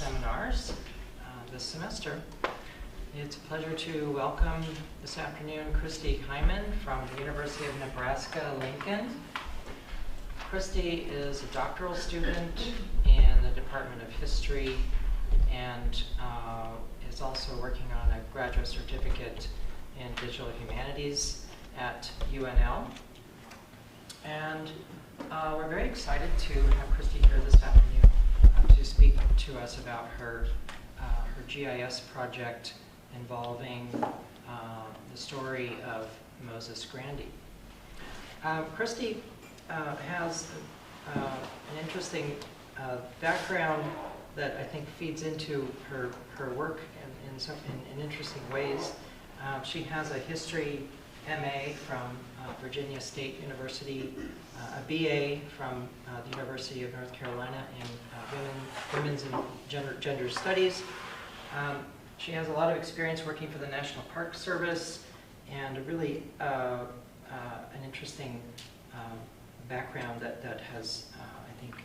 seminars this semester. It's a pleasure to welcome this afternoon Christy Hyman from the University of Nebraska-Lincoln. Christy is a doctoral student in the Department of History and is also working on a graduate certificate in digital humanities at UNL. And we're very excited to have Christy here this afternoon to speak to us about her GIS project involving the story of Moses Grandy. Christy has an interesting background that I think feeds into her work in interesting ways. She has a history MA from Virginia State University, a BA from the University of North Carolina in women's and gender studies. She has a lot of experience working for the National Park Service and a really an interesting background that has, I think,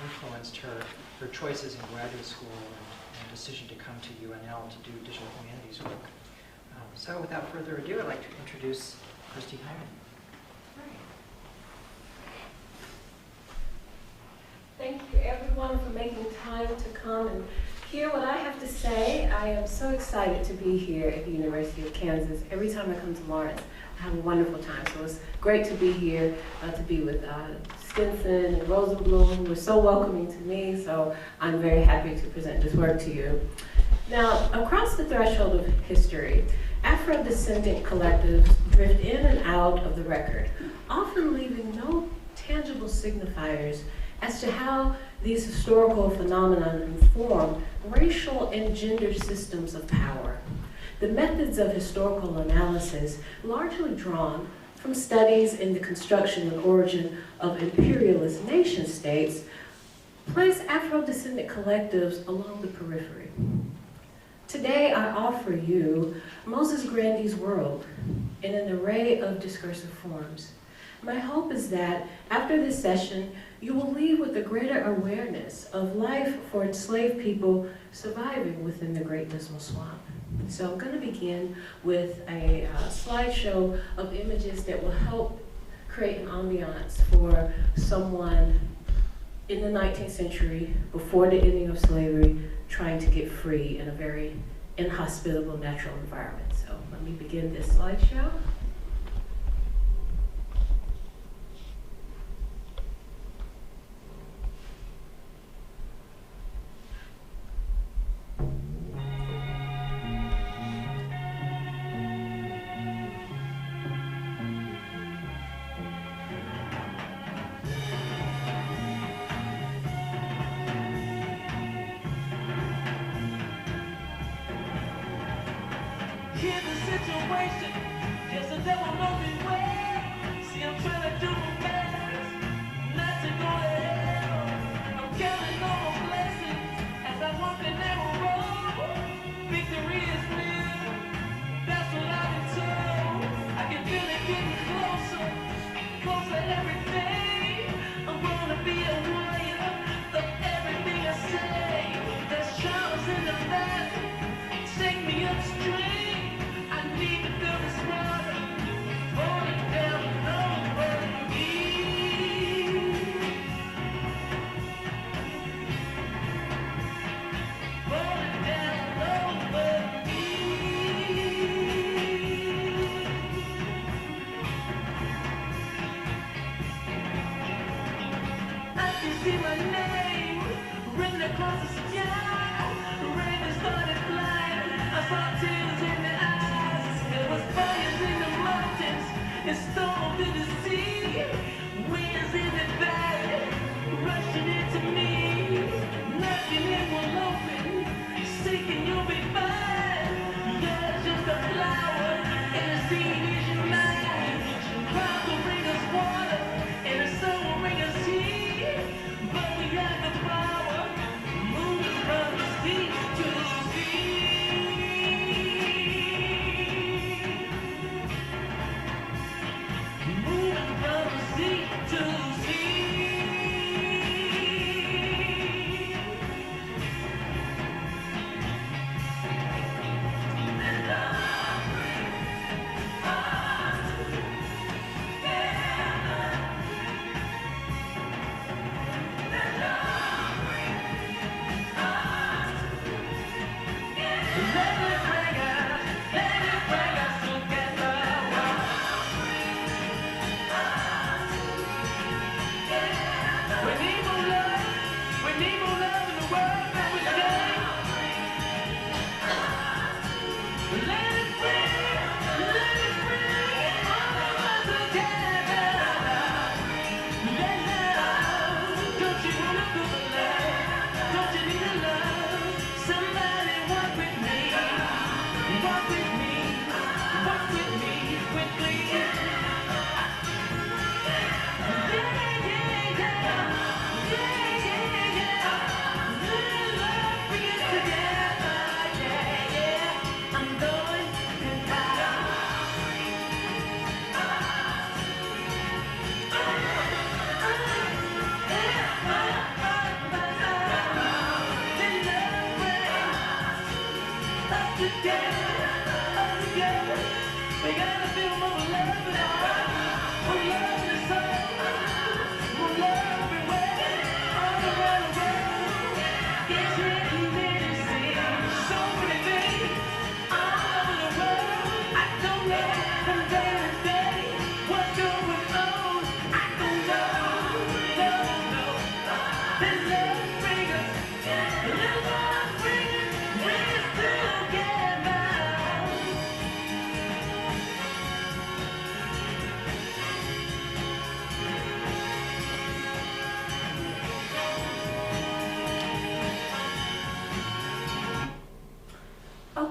influenced her choices in graduate school and decision to come to UNL to do digital humanities work. So without further ado, I'd like to introduce Christy Hyman. Thank you everyone for making time to come and hear what I have to say. I am so excited to be here at the University of Kansas. Every time I come to Lawrence, I have a wonderful time. So it's great to be here, to be with Stinson and Rosenblum, who were so welcoming to me. So I'm very happy to present this work to you. Now, across the threshold of history, Afro-descendant collectives drift in and out of the record, often leaving no tangible signifiers as to how these historical phenomena inform racial and gender systems of power. The methods of historical analysis, largely drawn from studies in the construction and origin of imperialist nation states, place Afro-descendant collectives along the periphery. Today, I offer you Moses Grandy's world in an array of discursive forms. My hope is that after this session, you will leave with a greater awareness of life for enslaved people surviving within the Great Dismal Swamp. So I'm going to begin with a slideshow of images that will help create an ambiance for someone in the 19th century, before the ending of slavery, trying to get free in a very inhospitable natural environment. So let me begin this slideshow. Here's the situation, yes, the devil knows me well. See, I'm trying to do my best not to go to hell. I'm counting on my blessings as I walk the narrow road. Victory is real, that's what I've been told. I can feel it getting closer, closer every day. I'm gonna be a warrior of everything I say. There's shadows in the valley, take me upstream. Need to feel this water, falling down, no,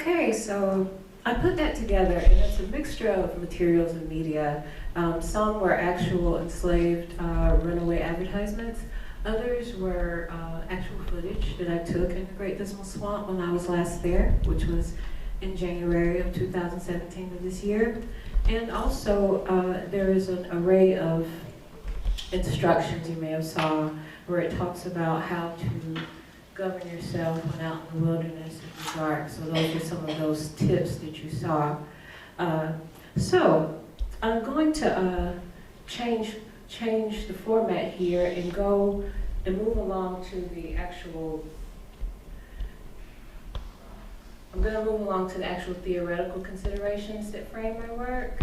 Okay, so I put that together, and it's a mixture of materials and media. Some were actual enslaved runaway advertisements. Others were actual footage that I took in the Great Dismal Swamp when I was last there, which was in January of 2017 of this year. And also, there is an array of instructions you may have saw where it talks about how to govern yourself when out in the wilderness in the dark. So those are some of those tips that you saw. So I'm going to change the format here and go and move along to the actual, I'm going to move along to the actual theoretical considerations that frame my work.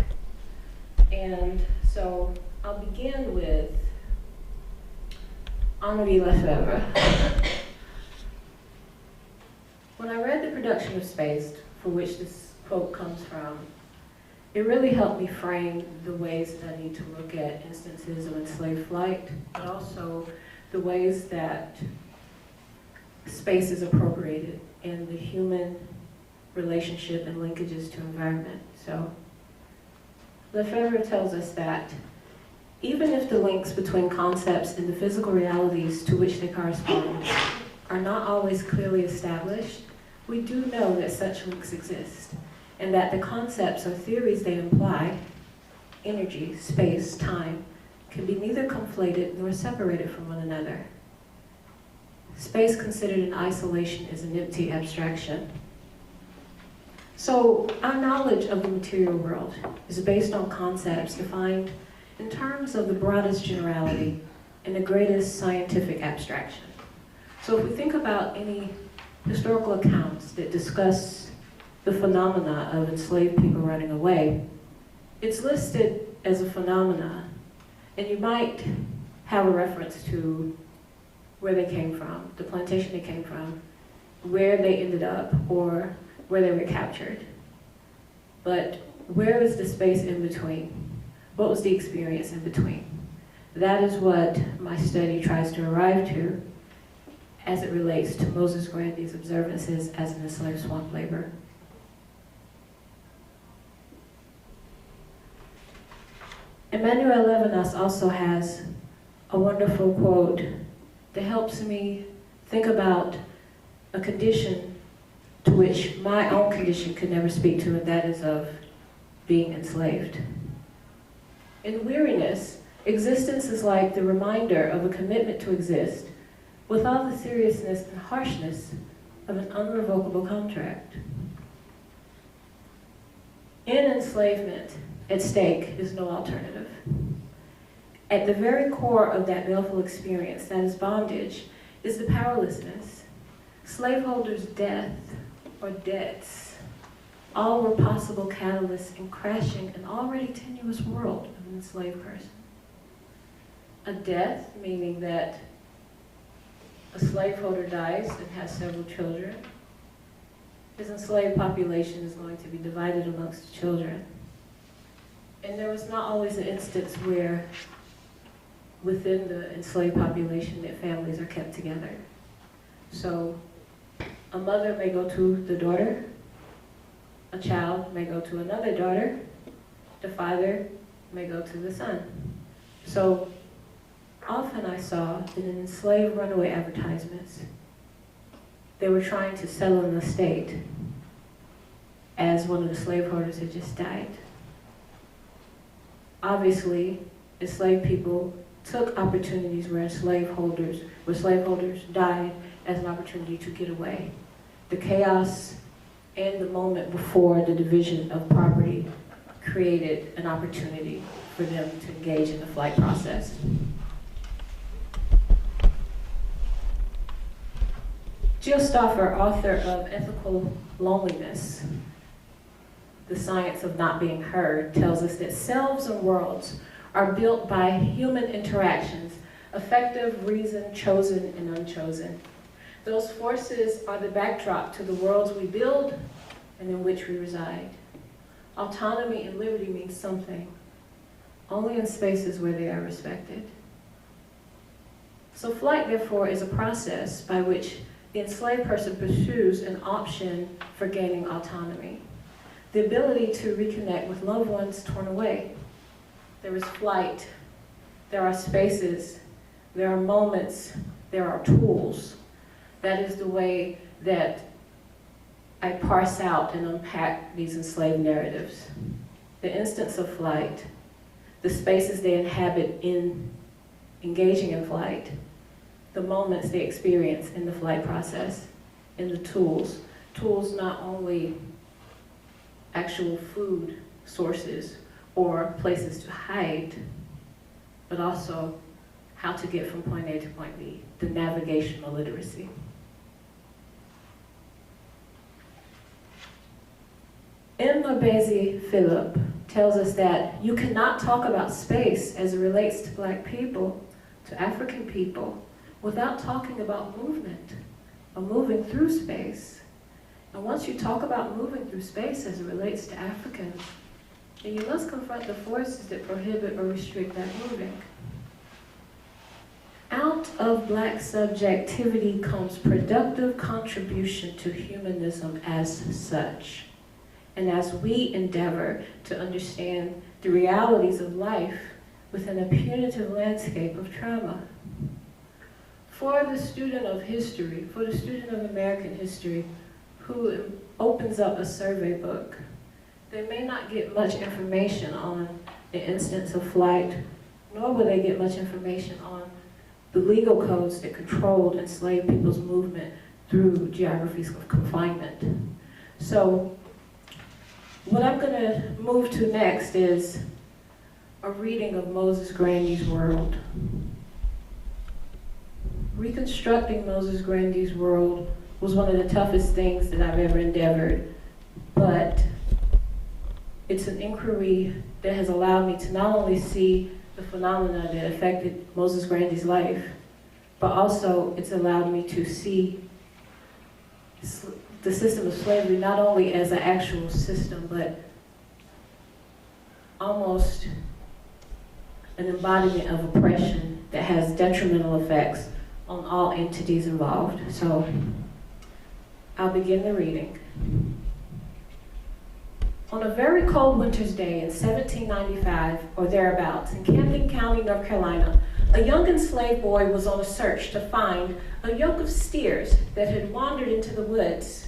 And so I'll begin with Henri Lefebvre. When I read The Production of Space, for which this quote comes from, it really helped me frame the ways that I need to look at instances of enslaved flight, but also the ways that space is appropriated in the human relationship and linkages to environment. So Lefebvre tells us that even if the links between concepts and the physical realities to which they correspond are not always clearly established, we do know that such links exist, and that the concepts or theories they imply, energy, space, time, can be neither conflated nor separated from one another. Space considered in isolation is an empty abstraction. So our knowledge of the material world is based on concepts defined in terms of the broadest generality and the greatest scientific abstraction. So if we think about any historical accounts that discuss the phenomena of enslaved people running away, it's listed as a phenomena, and you might have a reference to where they came from, the plantation they came from, where they ended up, or where they were captured. But where is the space in between? What was the experience in between? That is what my study tries to arrive to as it relates to Moses Grandy's observances as an enslaved swamp laborer. Emmanuel Levinas also has a wonderful quote that helps me think about a condition to which my own condition could never speak to, and that is of being enslaved. In weariness, existence is like the reminder of a commitment to exist with all the seriousness and harshness of an unrevocable contract. In enslavement, at stake is no alternative. At the very core of that baleful experience, that is bondage, is the powerlessness. Slaveholders' death or debts, all were possible catalysts in crashing an already tenuous world of an enslaved person. A death, meaning that a slaveholder dies and has several children. His enslaved population is going to be divided amongst the children. And there was not always an instance where within the enslaved population that families are kept together. So a mother may go to the daughter, a child may go to another daughter, the father may go to the son. So often I saw that in enslaved runaway advertisements, they were trying to settle an estate as one of the slaveholders had just died. Obviously, enslaved people took opportunities where slaveholders died as an opportunity to get away. The chaos and the moment before the division of property created an opportunity for them to engage in the flight process. Jill Stauffer, author of Ethical Loneliness, The Science of Not Being Heard, tells us that selves and worlds are built by human interactions, effective, reason, chosen, and unchosen. Those forces are the backdrop to the worlds we build and in which we reside. Autonomy and liberty mean something, only in spaces where they are respected. So flight, therefore, is a process by which the enslaved person pursues an option for gaining autonomy, the ability to reconnect with loved ones torn away. There is flight, there are spaces, there are moments, there are tools. That is the way that I parse out and unpack these enslaved narratives. The instance of flight, the spaces they inhabit in engaging in flight, the moments they experience in the flight process, and the tools. Tools not only actual food sources or places to hide, but also how to get from point A to point B, the navigational literacy. Mbezi Philip tells us that you cannot talk about space as it relates to Black people, to African people, without talking about movement, or moving through space. And once you talk about moving through space as it relates to Africans, then you must confront the forces that prohibit or restrict that moving. Out of Black subjectivity comes productive contribution to humanism as such. And as we endeavor to understand the realities of life within a punitive landscape of trauma. For the student of history, for the student of American history who opens up a survey book, they may not get much information on the instance of flight, nor will they get much information on the legal codes that controlled enslaved people's movement through geographies of confinement. So what I'm going to move to next is a reading of Moses Grandy's World. Reconstructing Moses Grandy's world was one of the toughest things that I've ever endeavored, but it's an inquiry that has allowed me to not only see the phenomena that affected Moses Grandy's life, but also it's allowed me to see the system of slavery not only as an actual system, but almost an embodiment of oppression that has detrimental effects on all entities involved. So I'll begin the reading. On a very cold winter's day in 1795 or thereabouts in Camden County, North Carolina, a young enslaved boy was on a search to find a yoke of steers that had wandered into the woods.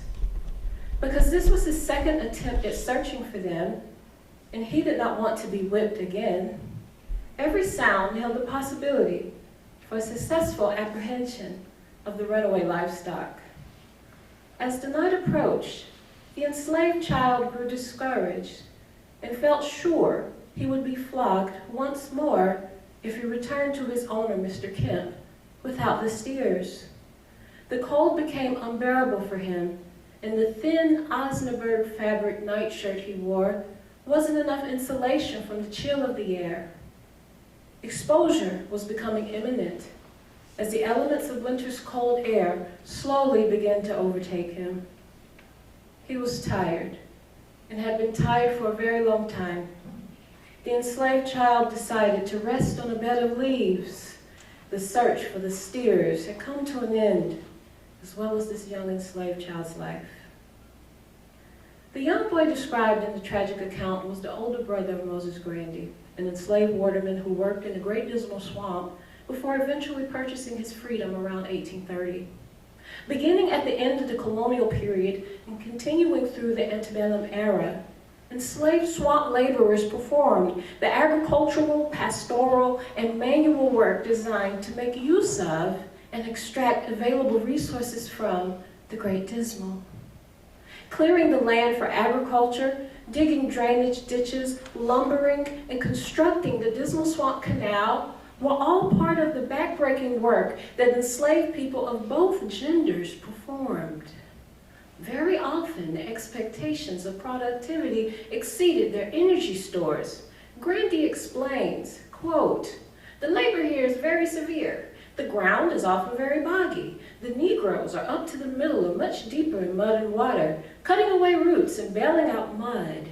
Because this was his second attempt at searching for them, and he did not want to be whipped again, every sound held the possibility for successful apprehension of the runaway livestock. As the night approached, the enslaved child grew discouraged and felt sure he would be flogged once more if he returned to his owner, Mr. Kemp, without the steers. The cold became unbearable for him, and the thin Osnaburg fabric nightshirt he wore wasn't enough insulation from the chill of the air. Exposure was becoming imminent as the elements of winter's cold air slowly began to overtake him. He was tired and had been tired for a very long time. The enslaved child decided to rest on a bed of leaves. The search for the steers had come to an end, as well as this young enslaved child's life. The young boy described in the tragic account was the older brother of Moses Grandy, an enslaved waterman who worked in the Great Dismal Swamp before eventually purchasing his freedom around 1830. Beginning at the end of the colonial period and continuing through the antebellum era, enslaved swamp laborers performed the agricultural, pastoral, and manual work designed to make use of and extract available resources from the Great Dismal. Clearing the land for agriculture, digging drainage ditches, lumbering, and constructing the Dismal Swamp Canal were all part of the backbreaking work that enslaved people of both genders performed. Very often, the expectations of productivity exceeded their energy stores. Grandy explains, quote, "The labor here is very severe. The ground is often very boggy. The Negroes are up to the middle or much deeper in mud and water, cutting away roots and bailing out mud.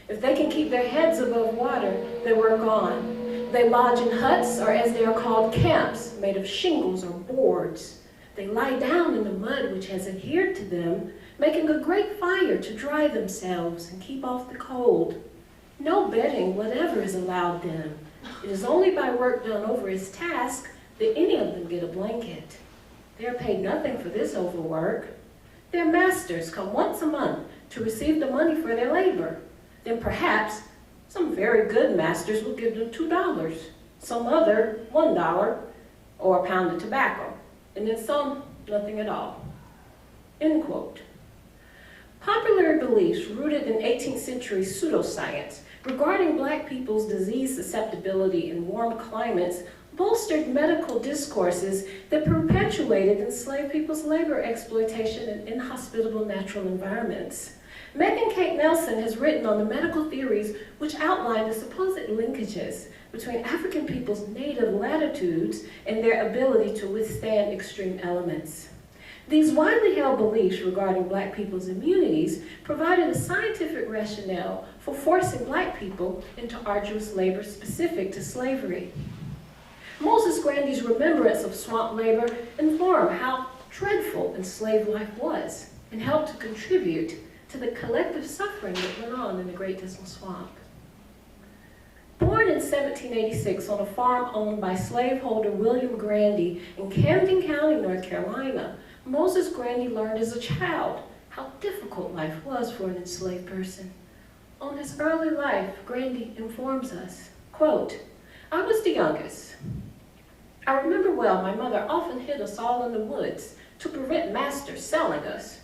If they can keep their heads above water, they work on. They lodge in huts, or as they are called, camps, made of shingles or boards. They lie down in the mud which has adhered to them, making a great fire to dry themselves and keep off the cold. No bedding whatever is allowed them. It is only by work done over his task that any of them get a blanket. They are paid nothing for this overwork. Their masters come once a month to receive the money for their labor. Then perhaps some very good masters will give them $2, some other $1, or a pound of tobacco, and then some nothing at all. End quote. Popular beliefs rooted in 18th century pseudoscience regarding Black people's disease susceptibility in warm climates bolstered medical discourses that perpetuated enslaved people's labor exploitation in inhospitable natural environments. Megan Kate Nelson has written on the medical theories which outline the supposed linkages between African people's native latitudes and their ability to withstand extreme elements. These widely held beliefs regarding Black people's immunities provided a scientific rationale for forcing Black people into arduous labor specific to slavery. Moses Grandy's remembrance of swamp labor informed how dreadful enslaved life was and helped to contribute to the collective suffering that went on in the Great Dismal Swamp. Born in 1786 on a farm owned by slaveholder William Grandy in Camden County, North Carolina, Moses Grandy learned as a child how difficult life was for an enslaved person. On his early life, Grandy informs us, quote, "I was the youngest. I remember well my mother often hid us all in the woods to prevent master selling us.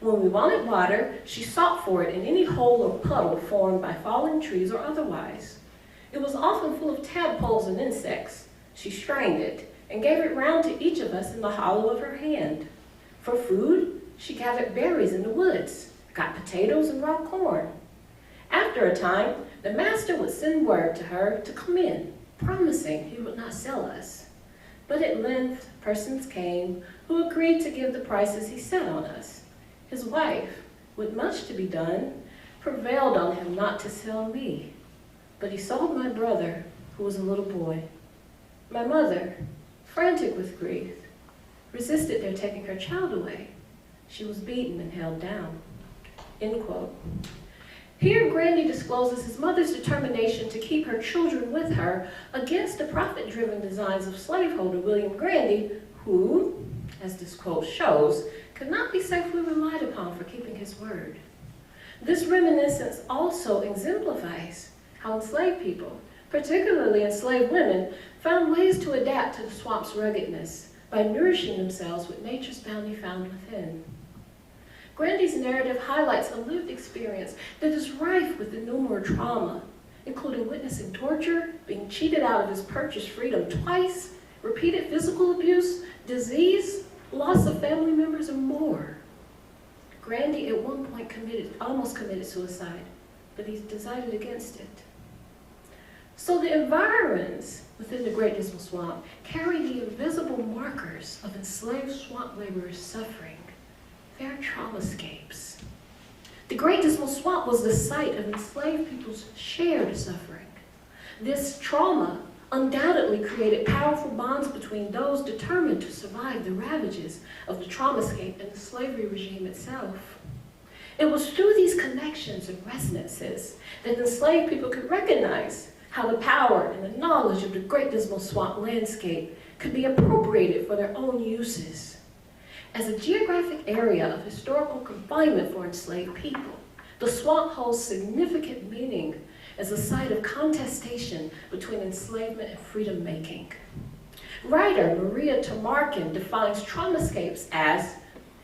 When we wanted water, she sought for it in any hole or puddle formed by falling trees or otherwise. It was often full of tadpoles and insects. She strained it and gave it round to each of us in the hollow of her hand. For food, she gathered berries in the woods, got potatoes and raw corn. After a time, the master would send word to her to come in, promising he would not sell us. But at length, persons came who agreed to give the prices he set on us. His wife, with much to be done, prevailed on him not to sell me, but he sold my brother, who was a little boy. My mother, frantic with grief, resisted their taking her child away. She was beaten and held down." End quote. Here, Grandy discloses his mother's determination to keep her children with her against the profit-driven designs of slaveholder William Grandy, who, as this quote shows, could not be safely relied upon for keeping his word. This reminiscence also exemplifies how enslaved people, particularly enslaved women, found ways to adapt to the swamp's ruggedness by nourishing themselves with nature's bounty found within. Grandy's narrative highlights a lived experience that is rife with innumerable trauma, including witnessing torture, being cheated out of his purchased freedom twice, repeated physical abuse, disease, loss of family members, and more. Grandy at one point almost committed suicide, but he decided against it. So the environs within the Great Dismal Swamp carry the invisible markers of enslaved swamp laborers' suffering, their traumascapes. The Great Dismal Swamp was the site of enslaved people's shared suffering. This trauma undoubtedly created powerful bonds between those determined to survive the ravages of the traumascape and the slavery regime itself. It was through these connections and resonances that enslaved people could recognize how the power and the knowledge of the Great Dismal Swamp landscape could be appropriated for their own uses. As a geographic area of historical confinement for enslaved people, the swamp holds significant meaning as a site of contestation between enslavement and freedom-making. Writer Maria Tamarkin defines traumascapes as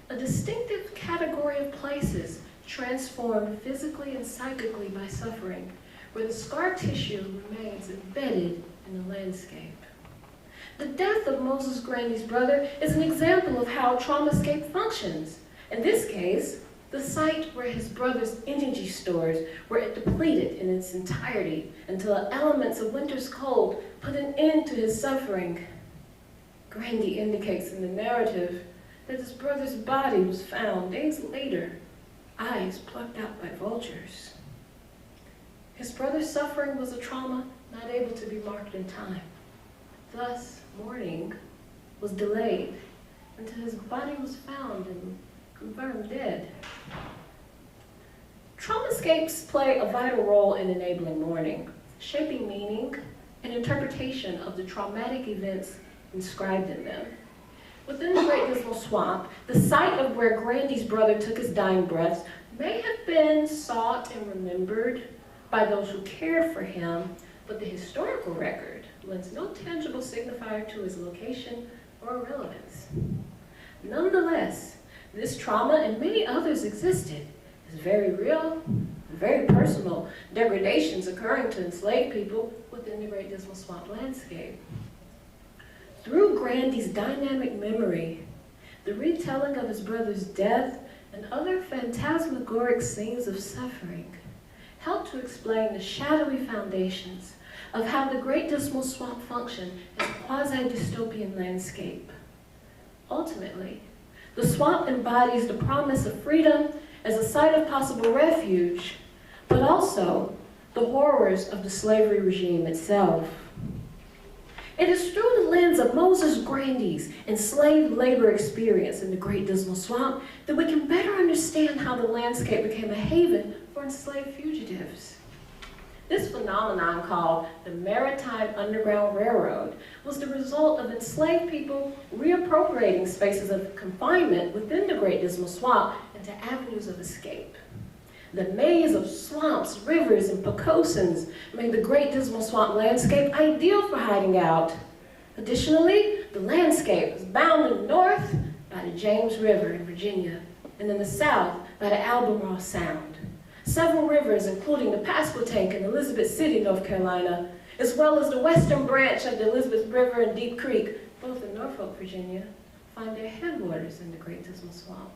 a distinctive category of places transformed physically and psychically by suffering, where the scar tissue remains embedded in the landscape. The death of Moses Grandy's brother is an example of how traumascape functions. In this case, the site where his brother's energy stores were depleted in its entirety until the elements of winter's cold put an end to his suffering. Grandy indicates in the narrative that his brother's body was found days later, eyes plucked out by vultures. His brother's suffering was a trauma not able to be marked in time. Thus, mourning was delayed, until his body was found and confirmed dead. Traumascapes play a vital role in enabling mourning, shaping meaning and interpretation of the traumatic events inscribed in them. Within the Great Dismal Swamp, the site of where Grandy's brother took his dying breaths may have been sought and remembered by those who cared for him, but the historical record lends no tangible signifier to his location or relevance. Nonetheless, this trauma and many others existed as very real, very personal degradations occurring to enslaved people within the Great Dismal Swamp landscape. Through Grandy's dynamic memory, the retelling of his brother's death and other phantasmagoric scenes of suffering helped to explain the shadowy foundations of how the Great Dismal Swamp functioned as a quasi-dystopian landscape. Ultimately, the swamp embodies the promise of freedom as a site of possible refuge, but also the horrors of the slavery regime itself. It is through the lens of Moses Grandy's enslaved labor experience in the Great Dismal Swamp that we can better understand how the landscape became a haven for enslaved fugitives. This phenomenon, called the Maritime Underground Railroad, was the result of enslaved people reappropriating spaces of confinement within the Great Dismal Swamp into avenues of escape. The maze of swamps, rivers, and pocosins made the Great Dismal Swamp landscape ideal for hiding out. Additionally, the landscape is bounded north by the James River in Virginia, and in the south by the Albemarle Sound. Several rivers, including the Pasquotank in Elizabeth City, North Carolina, as well as the western branch of the Elizabeth River and Deep Creek, both in Norfolk, Virginia, find their headwaters in the Great Dismal Swamp.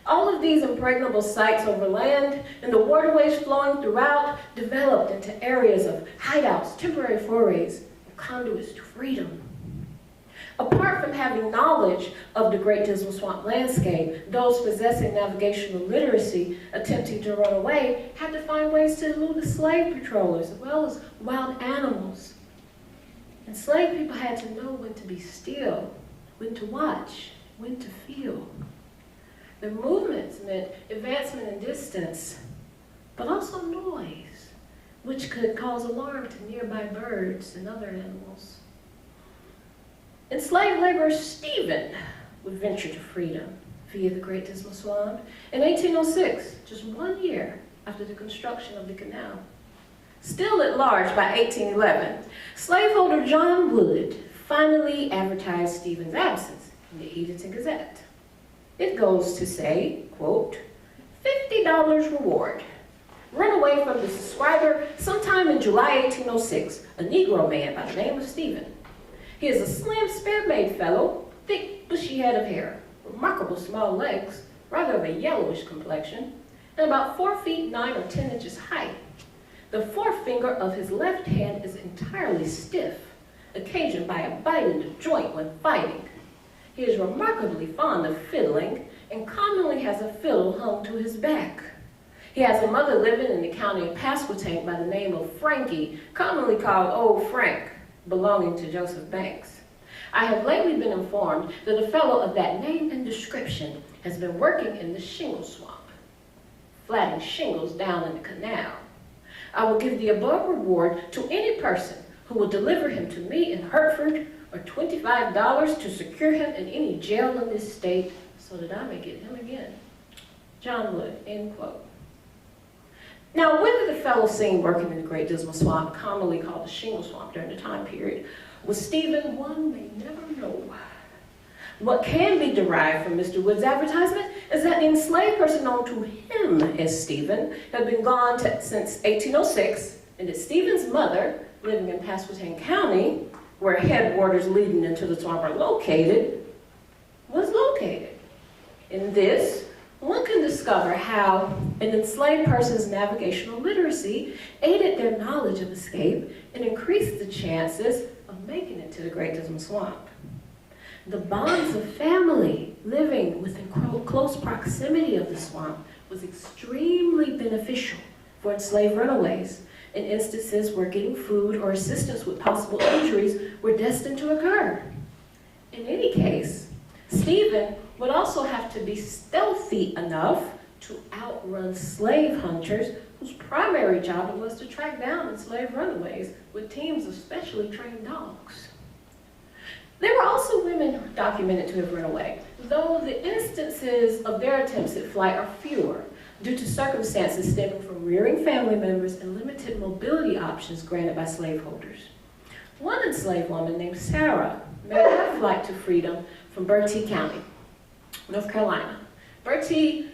All of these impregnable sites over land and the waterways flowing throughout developed into areas of hideouts, temporary forays, and conduits to freedom. Apart from having knowledge of the Great Dismal Swamp landscape, those possessing navigational literacy attempting to run away had to find ways to elude the slave patrollers as well as wild animals. Enslaved people had to know when to be still, when to watch, when to feel. Their movements meant advancement in distance, but also noise, which could cause alarm to nearby birds and other animals. Enslaved laborer Stephen would venture to freedom via the Great Dismal Swamp in 1806, just 1 year after the construction of the canal. Still at large by 1811, slaveholder John Wood finally advertised Stephen's absence in the Edenton Gazette. It goes to say, quote, $50 reward. Run away from the subscriber sometime in July 1806, a Negro man by the name of Stephen. He is a slim, spare-made fellow, thick, bushy head of hair, remarkable small legs, rather of a yellowish complexion, and about 4 feet 9 or 10 inches high. The forefinger of his left hand is entirely stiff, occasioned by a bite in the joint when fighting. He is remarkably fond of fiddling and commonly has a fiddle hung to his back. He has a mother living in the county of Pasquotank by the name of Frankie, commonly called Old Frank, belonging to Joseph Banks. I have lately been informed that a fellow of that name and description has been working in the shingle swamp, flattening shingles down in the canal. I will give the above reward to any person who will deliver him to me in Hertford, or $25 to secure him in any jail in this state so that I may get him again. John Wood, end quote. Now, whether the fellow seen working in the Great Dismal Swamp, commonly called the Shingle Swamp during the time period, was Stephen, one may never know. What can be derived from Mr. Wood's advertisement is that the enslaved person known to him as Stephen had been gone since 1806, and that Stephen's mother, living in Pasquotank County, where headwaters leading into the swamp are located, was located. In this, one can discover how an enslaved person's navigational literacy aided their knowledge of escape and increased the chances of making it to the Great Dismal Swamp. The bonds of family living within close proximity of the swamp was extremely beneficial for enslaved runaways in instances where getting food or assistance with possible injuries were destined to occur. In any case, Stephen would also have to be stealthy enough to outrun slave hunters whose primary job it was to track down enslaved runaways with teams of specially trained dogs. There were also women documented to have run away, though the instances of their attempts at flight are fewer due to circumstances stemming from rearing family members and limited mobility options granted by slaveholders. One enslaved woman named Sarah made her flight to freedom from Bertie County, North Carolina. Bertie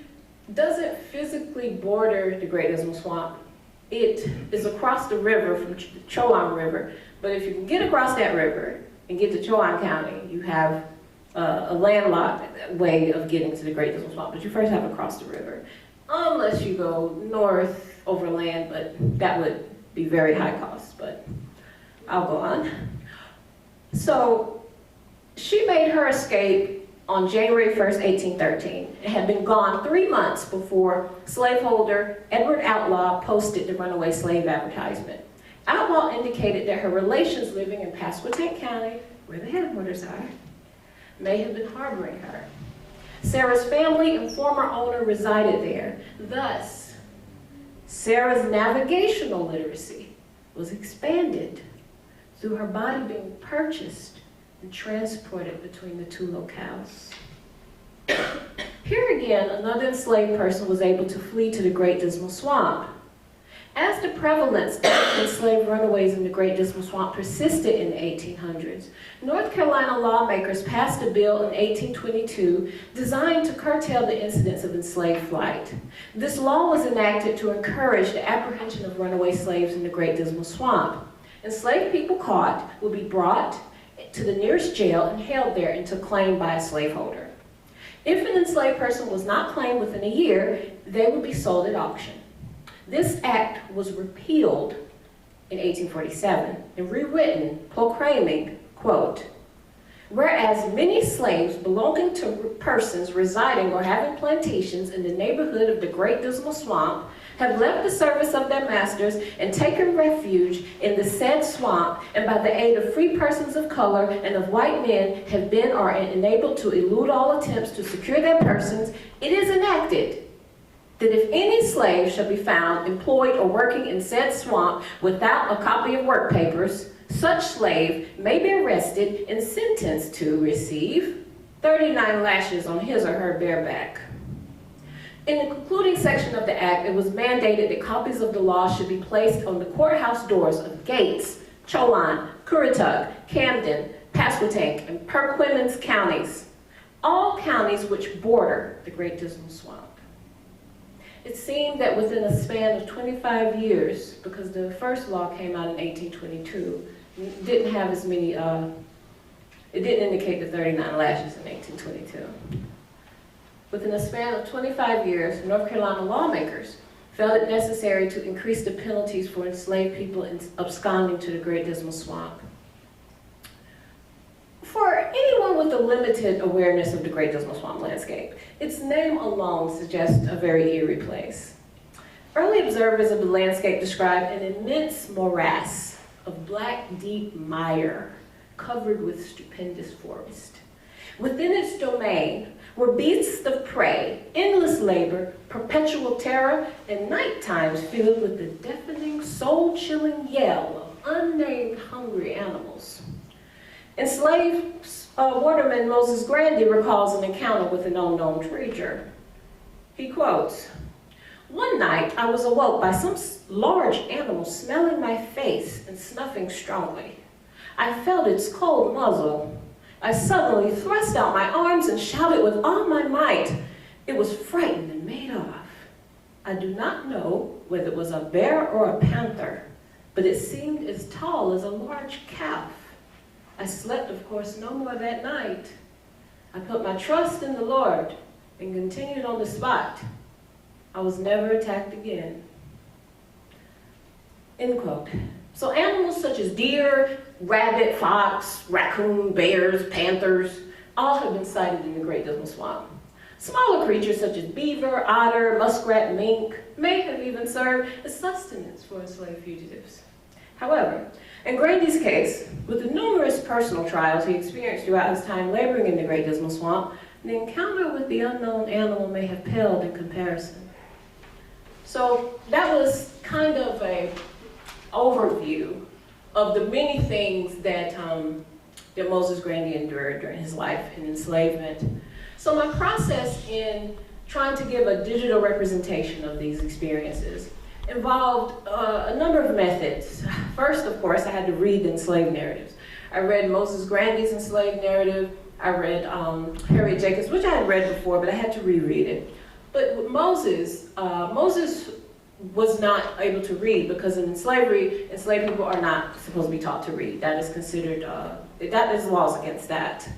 doesn't physically border the Great Dismal Swamp. It is across the river from the Chowan River, but if you can get across that river and get to Chowan County, you have a landlocked way of getting to the Great Dismal Swamp, but you first have to cross the river, unless you go north overland, but that would be very high cost, but I'll go on. So she made her escape on January 1st, 1813. It had been gone 3 months before slaveholder Edward Outlaw posted the runaway slave advertisement. Outlaw indicated that her relations living in Pasquotank County, where the headquarters are, may have been harboring her. Sarah's family and former owner resided there. Thus, Sarah's navigational literacy was expanded through her body being purchased and transported between the two locales. Here again, another enslaved person was able to flee to the Great Dismal Swamp. As the prevalence of enslaved runaways in the Great Dismal Swamp persisted in the 1800s, North Carolina lawmakers passed a bill in 1822 designed to curtail the incidence of enslaved flight. This law was enacted to encourage the apprehension of runaway slaves in the Great Dismal Swamp. Enslaved people caught would be brought to the nearest jail and held there until claimed by a slaveholder. If an enslaved person was not claimed within a year, they would be sold at auction. This act was repealed in 1847 and rewritten, proclaiming, quote, "Whereas many slaves belonging to persons residing or having plantations in the neighborhood of the Great Dismal Swamp have left the service of their masters and taken refuge in the said swamp, and by the aid of free persons of color and of white men have been or are enabled to elude all attempts to secure their persons, it is enacted that if any slave shall be found employed or working in said swamp without a copy of work papers, such slave may be arrested and sentenced to receive 39 lashes on his or her bare back." In the concluding section of the act, it was mandated that copies of the law should be placed on the courthouse doors of Gates, Chowan, Currituck, Camden, Pasquotank, and Perquimans counties, all counties which border the Great Dismal Swamp. It seemed that within a span of 25 years, because the first law came out in 1822, it didn't have as many, it didn't indicate the 39 lashes in 1822. Within a span of 25 years, North Carolina lawmakers felt it necessary to increase the penalties for enslaved people absconding to the Great Dismal Swamp. For anyone with a limited awareness of the Great Dismal Swamp landscape, its name alone suggests a very eerie place. Early observers of the landscape described an immense morass of black, deep mire covered with stupendous forest. Within its domain were beasts of prey, endless labor, perpetual terror, and night times filled with the deafening, soul-chilling yell of unnamed hungry animals. Enslaved waterman Moses Grandy recalls an encounter with an unknown creature. He quotes, "One night I was awoke by some large animal smelling my face and snuffing strongly. I felt its cold muzzle. I suddenly thrust out my arms and shouted with all my might. It was frightened and made off. I do not know whether it was a bear or a panther, but it seemed as tall as a large calf. I slept, of course, no more that night. I put my trust in the Lord and continued on the spot. I was never attacked again." End quote. So animals such as deer, rabbit, fox, raccoon, bears, panthers, all have been sighted in the Great Dismal Swamp. Smaller creatures such as beaver, otter, muskrat, mink may have even served as sustenance for enslaved fugitives. However, in Grandy's case, with the numerous personal trials he experienced throughout his time laboring in the Great Dismal Swamp, the encounter with the unknown animal may have paled in comparison. So that was kind of an overview of the many things that, that Moses Grandy endured during his life in enslavement. So my process in trying to give a digital representation of these experiences involved a number of methods. First, of course, I had to read the enslaved narratives. I read Moses Grandy's enslaved narrative. I read Harriet Jacobs, which I had read before, but I had to reread it. But with Moses, Moses was not able to read because in slavery, enslaved people are not supposed to be taught to read. That is considered, that is laws against that.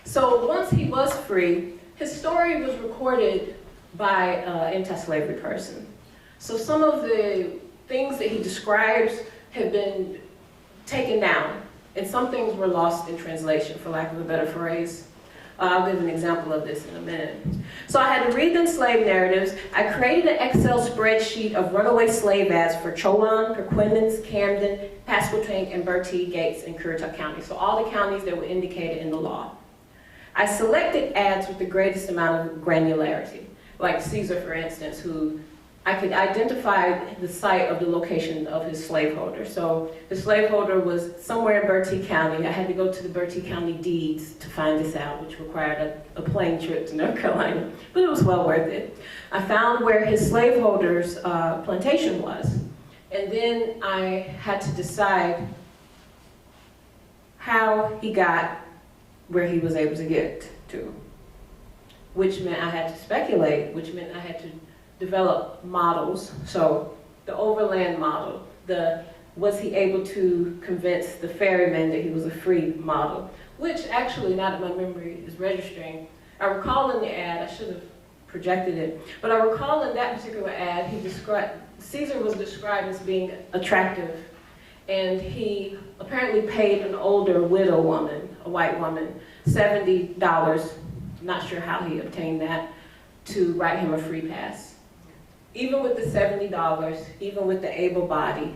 So once he was free, his story was recorded by an anti-slavery person. So some of the things that he describes have been taken down, and some things were lost in translation, for lack of a better phrase. I'll give an example of this in a minute. So I had to read the enslaved narratives. I created an Excel spreadsheet of runaway slave ads for Chowan, Perquimans, Camden, Pasquotank, and Bertie, Gates, and Currituck counties. So all the counties that were indicated in the law. I selected ads with the greatest amount of granularity, like Caesar, for instance, who I could identify the site of the location of his slaveholder. So the slaveholder was somewhere in Bertie County. I had to go to the Bertie County deeds to find this out, which required a plane trip to North Carolina, but it was well worth it. I found where his slaveholder's plantation was, and then I had to decide how he got where he was able to get to, which meant I had to speculate, which meant I had to develop models. So the overland model, was he able to convince the ferryman that he was a free model, which actually, now that my memory is registering, I recall in the ad, I should have projected it, but I recall in that particular ad, Caesar was described as being attractive, and he apparently paid an older widow woman, a white woman, $70, not sure how he obtained that, to write him a free pass. Even with the $70, even with the able body,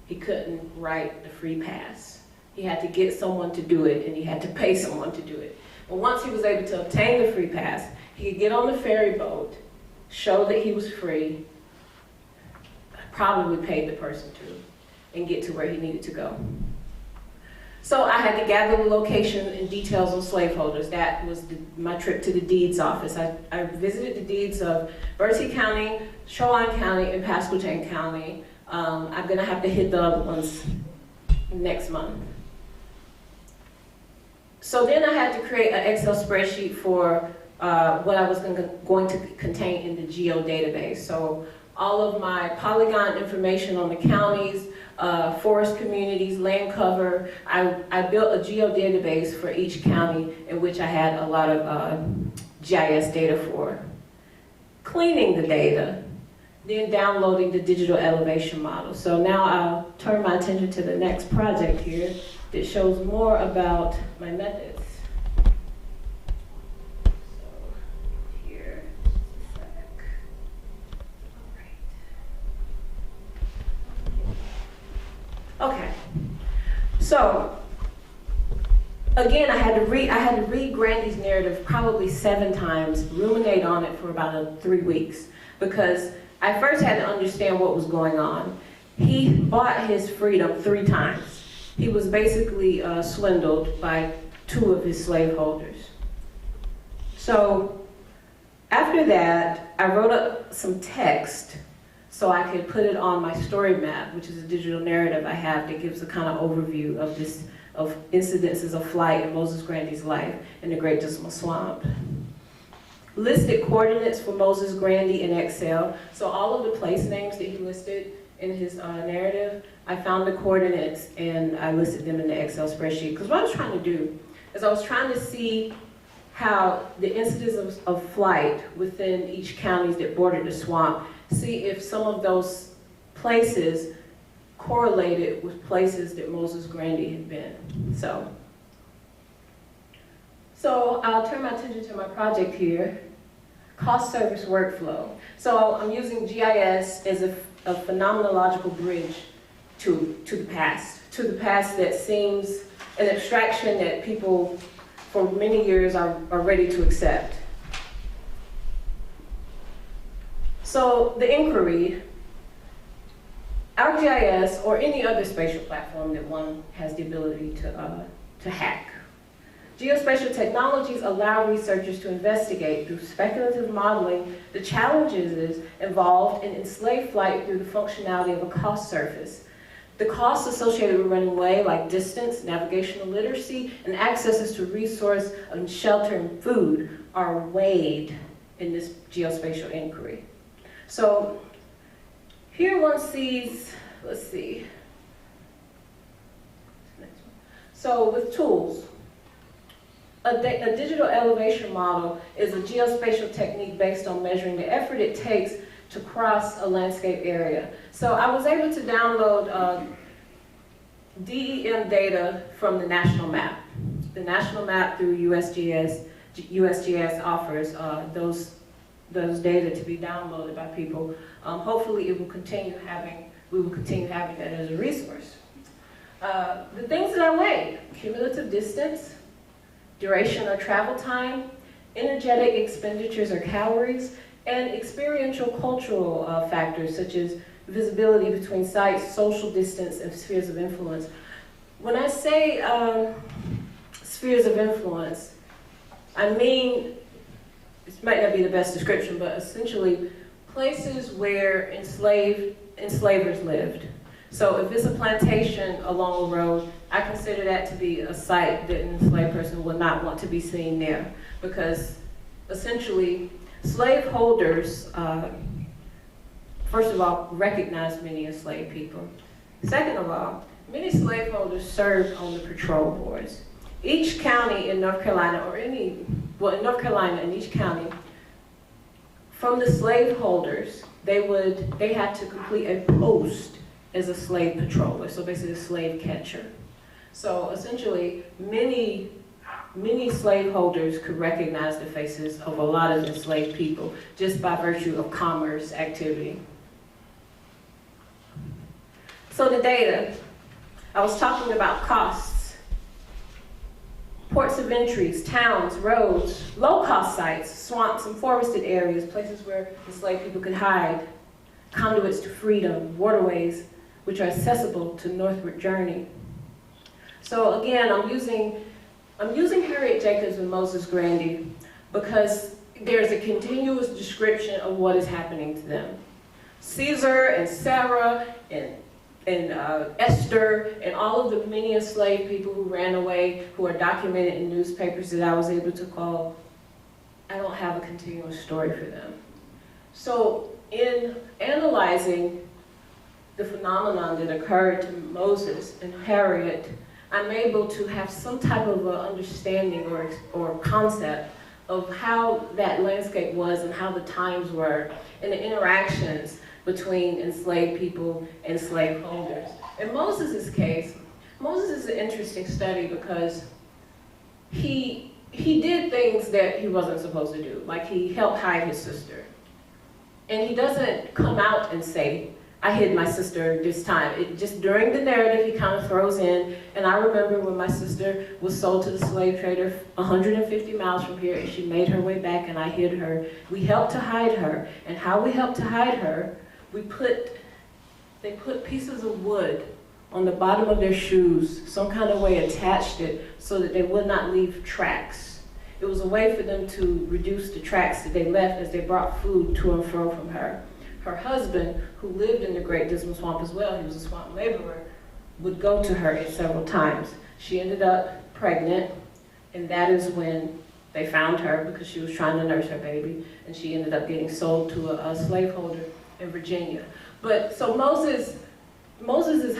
he couldn't write the free pass. He had to get someone to do it, and he had to pay someone to do it. But once he was able to obtain the free pass, he could get on the ferry boat, show that he was free, probably paid the person to, and get to where he needed to go. So I had to gather the location and details on slaveholders. That was my trip to the deeds office. I visited the deeds of Bertie County, Chowan County, and Pasquotank County. I'm gonna have to hit the other ones next month. So then I had to create an Excel spreadsheet for what I was going to contain in the geo database. So all of my polygon information on the counties, forest communities, land cover. I built a geo database for each county in which I had a lot of GIS data for. Cleaning the data, then downloading the digital elevation model. So now I'll turn my attention to the next project here that shows more about my methods. So here, just a sec. All right. Okay, so again, I had to read Grandy's narrative probably 7 times, ruminate on it for about 3 weeks, because I first had to understand what was going on. He bought his freedom 3 times. He was basically swindled by 2 of his slaveholders. So after that, I wrote up some text so I could put it on my story map, which is a digital narrative I have that gives a kind of overview of incidences of flight in Moses Grandy's life in the Great Dismal Swamp. Listed coordinates for Moses Grandy in Excel. So all of the place names that he listed in his narrative, I found the coordinates and I listed them in the Excel spreadsheet. Because what I was trying to do is I was trying to see how the incidents of flight within each counties that bordered the swamp, see if some of those places correlated with places that Moses Grandy had been. So I'll turn my attention to my project here, cost service workflow. So I'm using GIS as a phenomenological bridge to the past that seems an abstraction that people for many years are ready to accept. So the inquiry, ArcGIS or any other spatial platform that one has the ability to hack. Geospatial technologies allow researchers to investigate through speculative modeling the challenges involved in enslaved flight through the functionality of a cost surface. The costs associated with running away, like distance, navigational literacy, and accesses to resource and shelter and food, are weighed in this geospatial inquiry. So here one sees, let's see. So with tools, a digital elevation model is a geospatial technique based on measuring the effort it takes to cross a landscape area. So I was able to download DEM data from the national map. The national map through USGS offers those data to be downloaded by people. Hopefully we will continue having that as a resource. The things that I weighed: cumulative distance, duration or travel time, energetic expenditures or calories, and experiential cultural factors such as visibility between sites, social distance, and spheres of influence. When I say spheres of influence, I mean, this might not be the best description, but essentially places where enslavers lived. So if it's a plantation along a road, I consider that to be a site that an enslaved person would not want to be seen there, because essentially slaveholders, first of all, recognized many enslaved people. Second of all, many slaveholders served on the patrol boards. Each county in North Carolina, in North Carolina, in each county, from the slaveholders, they had to complete a post as a slave patroller, so basically a slave catcher. So essentially, many slaveholders could recognize the faces of a lot of enslaved people just by virtue of commerce activity. So the data, I was talking about costs, ports of entries, towns, roads, low-cost sites, swamps and forested areas, places where enslaved people could hide, conduits to freedom, waterways, which are accessible to northward journey. So again, I'm using Harriet Jacobs and Moses Grandy because there's a continuous description of what is happening to them. Caesar and Sarah and Esther and all of the many enslaved people who ran away, who are documented in newspapers that I was able to call, I don't have a continuous story for them. So in analyzing the phenomenon that occurred to Moses and Harriet, I'm able to have some type of understanding or concept of how that landscape was and how the times were and the interactions between enslaved people and slaveholders. In Moses' case, Moses is an interesting study because he did things that he wasn't supposed to do, like he helped hide his sister. And he doesn't come out and say, I hid my sister this time. It just during the narrative, he kind of throws in, and I remember when my sister was sold to the slave trader 150 miles from here, and she made her way back, and I hid her. We helped to hide her, and how we helped to hide her, they put pieces of wood on the bottom of their shoes, some kind of way attached it so that they would not leave tracks. It was a way for them to reduce the tracks that they left as they brought food to and fro from her. Her husband, who lived in the Great Dismal Swamp as well, he was a swamp laborer, would go to her several times. She ended up pregnant, and that is when they found her because she was trying to nurse her baby, and she ended up getting sold to a slaveholder in Virginia. But so Moses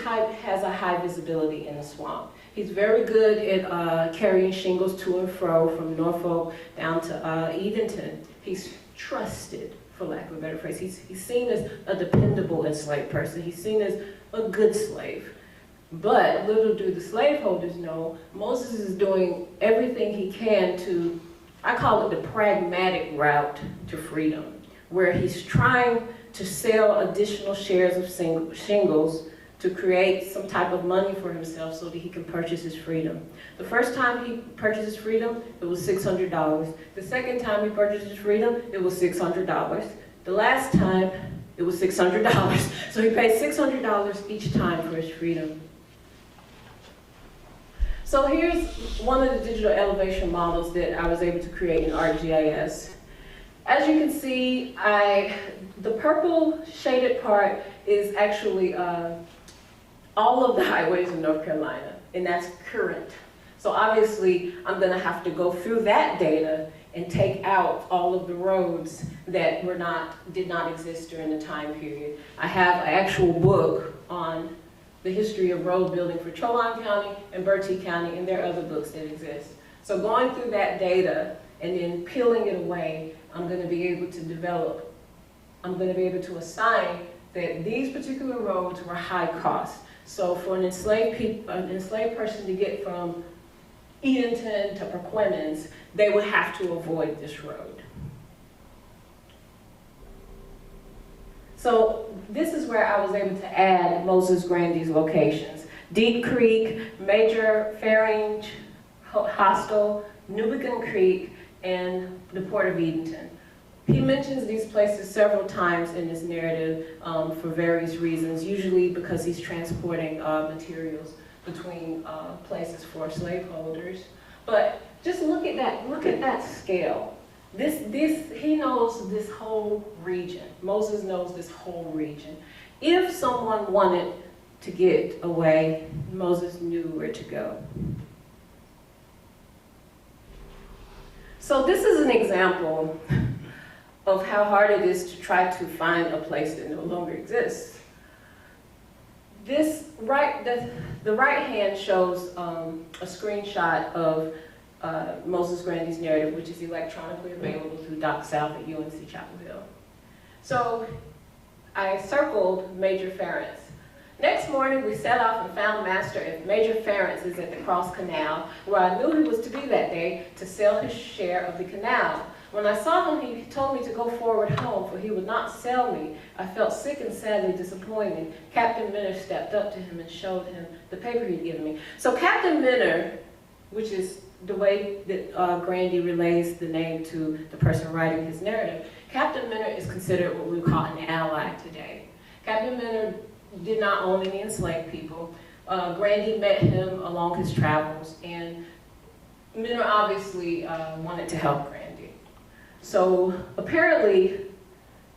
has a high visibility in the swamp. He's very good at carrying shingles to and fro from Norfolk down to Edenton. He's trusted, for lack of a better phrase. He's seen as a dependable enslaved person. He's seen as a good slave. But little do the slaveholders know, Moses is doing everything he can to, I call it the pragmatic route to freedom, where he's trying to sell additional shares of shingles to create some type of money for himself so that he can purchase his freedom. The first time he purchased his freedom, it was $600. The second time he purchased his freedom, it was $600. The last time, it was $600. So he paid $600 each time for his freedom. So here's one of the digital elevation models that I was able to create in ArcGIS. As you can see, the purple shaded part is actually all of the highways in North Carolina, and that's current. So obviously, I'm gonna have to go through that data and take out all of the roads that did not exist during the time period. I have an actual book on the history of road building for Chowan County and Bertie County, and there are other books that exist. So going through that data and then peeling it away, I'm gonna be able to assign that these particular roads were high cost. So for an enslaved person to get from Edenton to Perquimans, they would have to avoid this road. So this is where I was able to add Moses Grandy's locations. Deep Creek, Major Faringe Hostel, Newbegin Creek, and the Port of Edenton. He mentions these places several times in this narrative for various reasons, usually because he's transporting materials between places for slaveholders. But just look at that scale. He knows this whole region. Moses knows this whole region. If someone wanted to get away, Moses knew where to go. So this is an example of how hard it is to try to find a place that no longer exists. The right hand shows a screenshot of Moses Grandy's narrative, which is electronically available through DocSouth at UNC Chapel Hill. So I circled Major Ference. Next morning, we set off and found Master at Major Ference's at the Cross Canal, where I knew he was to be that day to sell his share of the canal. When I saw him, he told me to go forward home, for he would not sell me. I felt sick and sadly disappointed. Captain Minner stepped up to him and showed him the paper he'd given me. So Captain Minner, which is the way that Grandy relays the name to the person writing his narrative, Captain Minner is considered what we would call an ally today. Captain Minner did not own any enslaved people. Grandy met him along his travels, and Minner obviously wanted to help Grandy. So apparently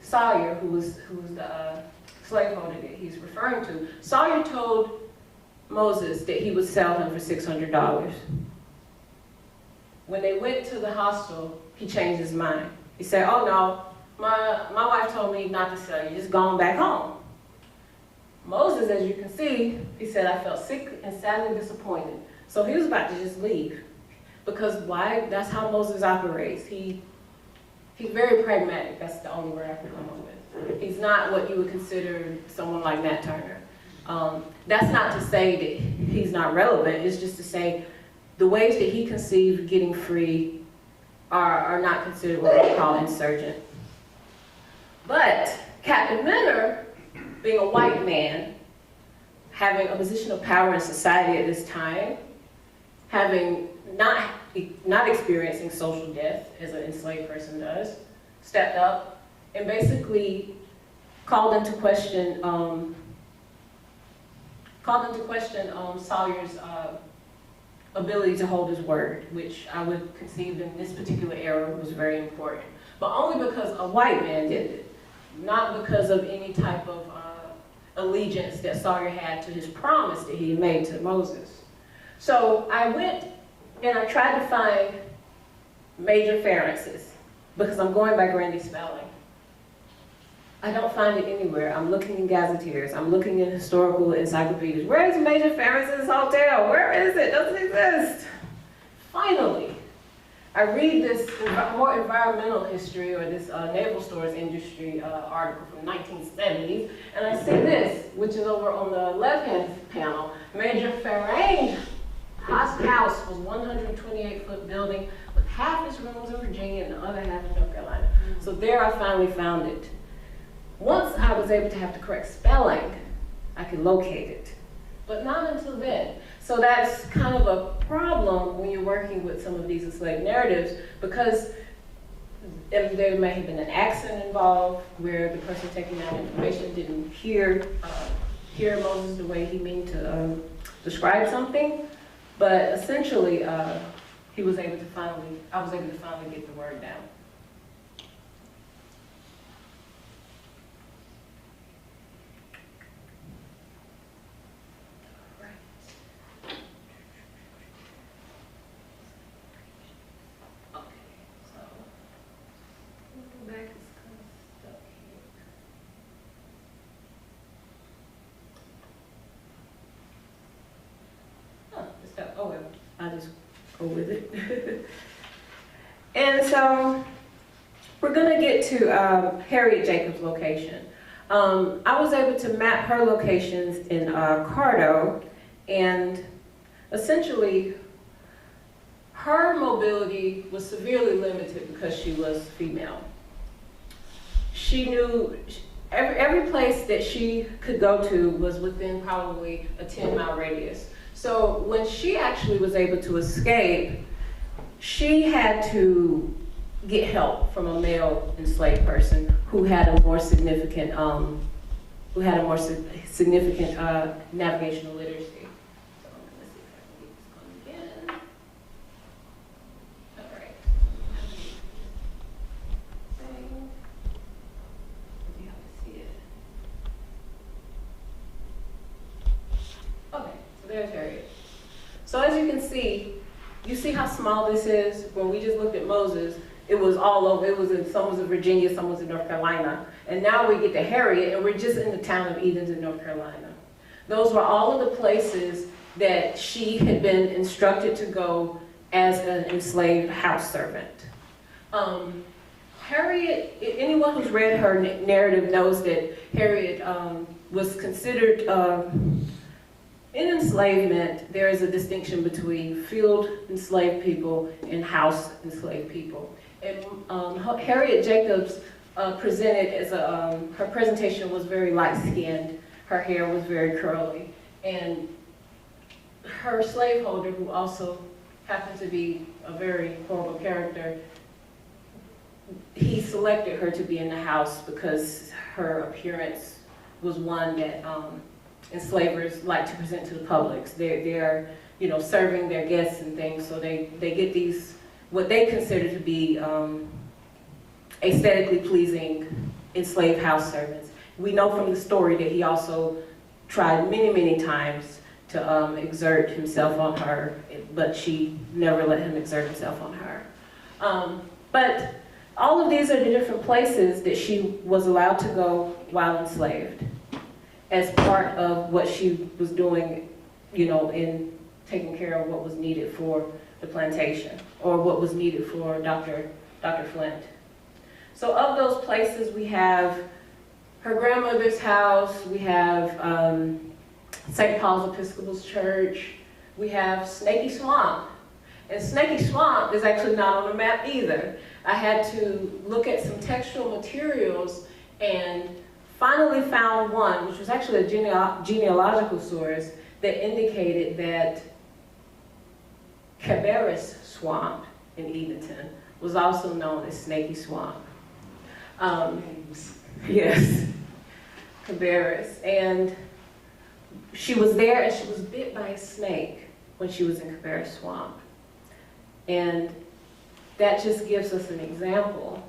Sawyer, who was the slaveholder that he's referring to, Sawyer told Moses that he would sell him for $600. When they went to the hostel, he changed his mind. He said, oh no, my wife told me not to sell you, just going back home. Moses, as you can see, he said, I felt sick and sadly disappointed. So he was about to just leave. Because why? That's how Moses operates. He's very pragmatic. That's the only word I can come up with. He's not what you would consider someone like Nat Turner. That's not to say that he's not relevant. It's just to say the ways that he conceived getting free are not considered what we call insurgent. But Captain Minner, being a white man, having a position of power in society at this time, having not experiencing social death as an enslaved person does, stepped up and basically called into question Sawyer's ability to hold his word, which I would conceive in this particular era was very important. But only because a white man did it, not because of any type of allegiance that Sawyer had to his promise that he made to Moses. So I went and I tried to find Major Ference's, because I'm going by Grandy's spelling. I don't find it anywhere. I'm looking in gazetteers. I'm looking in historical encyclopedias. Where is Major Ference's hotel? Where is it? Doesn't exist. Finally, I read this more environmental history, or this naval stores industry article from the 1970s, and I see this, which is over on the left-hand panel. Major Ference's house was a 128-foot building with half its rooms in Virginia and the other half in North Carolina. So there I finally found it. Once I was able to have the correct spelling, I could locate it. But not until then. So that's kind of a problem when you're working with some of these enslaved narratives, because there may have been an accent involved where the person taking down information didn't hear Moses the way he meant to describe something. But essentially, I was able to finally get the word down. Oh, well, I'll just go with it. And so we're going to get to Harriet Jacobs' location. I was able to map her locations in Cardo, and essentially her mobility was severely limited because she was female. She knew every place that she could go to was within probably a 10-mile radius. So when she actually was able to escape, she had to get help from a male enslaved person who had a more significant, navigational literacy. So I'm gonna see if I can get this going again. All right. See how I see it. Okay. There's Harriet. So as you can see, you see how small this is? When we just looked at Moses, it was all over. Some was in Virginia, some was in North Carolina. And now we get to Harriet, and we're just in the town of Edens in North Carolina. Those were all of the places that she had been instructed to go as an enslaved house servant. Harriet, anyone who's read her narrative knows that Harriet was considered in enslavement, there is a distinction between field enslaved people and house enslaved people. And Harriet Jacobs presented as her presentation was very light-skinned, her hair was very curly, and her slaveholder, who also happened to be a very horrible character, he selected her to be in the house because her appearance was one that enslavers like to present to the public. They're serving their guests and things, so they get these, what they consider to be aesthetically pleasing enslaved house servants. We know from the story that he also tried many, many times to exert himself on her, but she never let him exert himself on her. But all of these are the different places that she was allowed to go while enslaved, as part of what she was doing, in taking care of what was needed for the plantation, or what was needed for Dr. Flint. So of those places, we have her grandmother's house, we have St. Paul's Episcopal Church, we have Snaky Swamp. And Snaky Swamp is actually not on the map either. I had to look at some textual materials and finally found one, which was actually a genealogical source, that indicated that Cabarrus Swamp in Edenton was also known as Snaky Swamp. Yes, Cabarrus. And she was there and she was bit by a snake when she was in Cabarrus Swamp. And that just gives us an example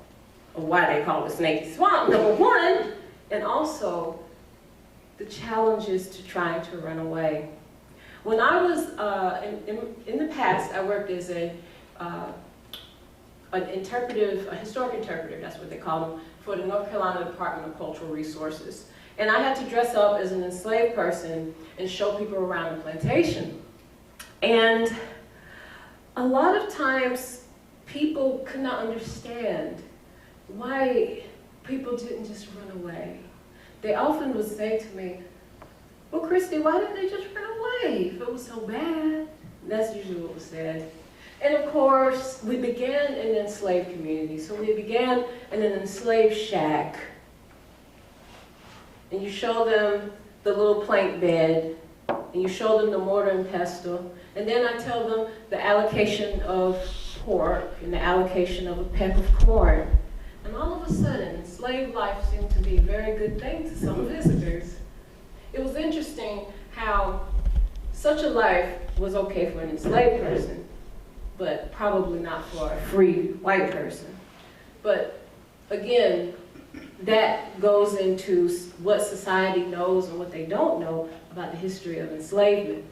of why they call it Snaky Swamp, number one, and also the challenges to trying to run away. When I was, in the past, I worked as an historic interpreter, that's what they call them, for the North Carolina Department of Cultural Resources. And I had to dress up as an enslaved person and show people around the plantation. And a lot of times, people could not understand why people didn't just run away. They often would say to me, well, Christy, why didn't they just run away if it was so bad? That's usually what was said. And of course, we began in an enslaved community. So we began in an enslaved shack. And you show them the little plank bed, and you show them the mortar and pestle, and then I tell them the allocation of pork and the allocation of a peck of corn. And all of a sudden, slave life seemed to be a very good thing to some visitors. It was interesting how such a life was okay for an enslaved person, but probably not for a free white person. But again, that goes into what society knows and what they don't know about the history of enslavement.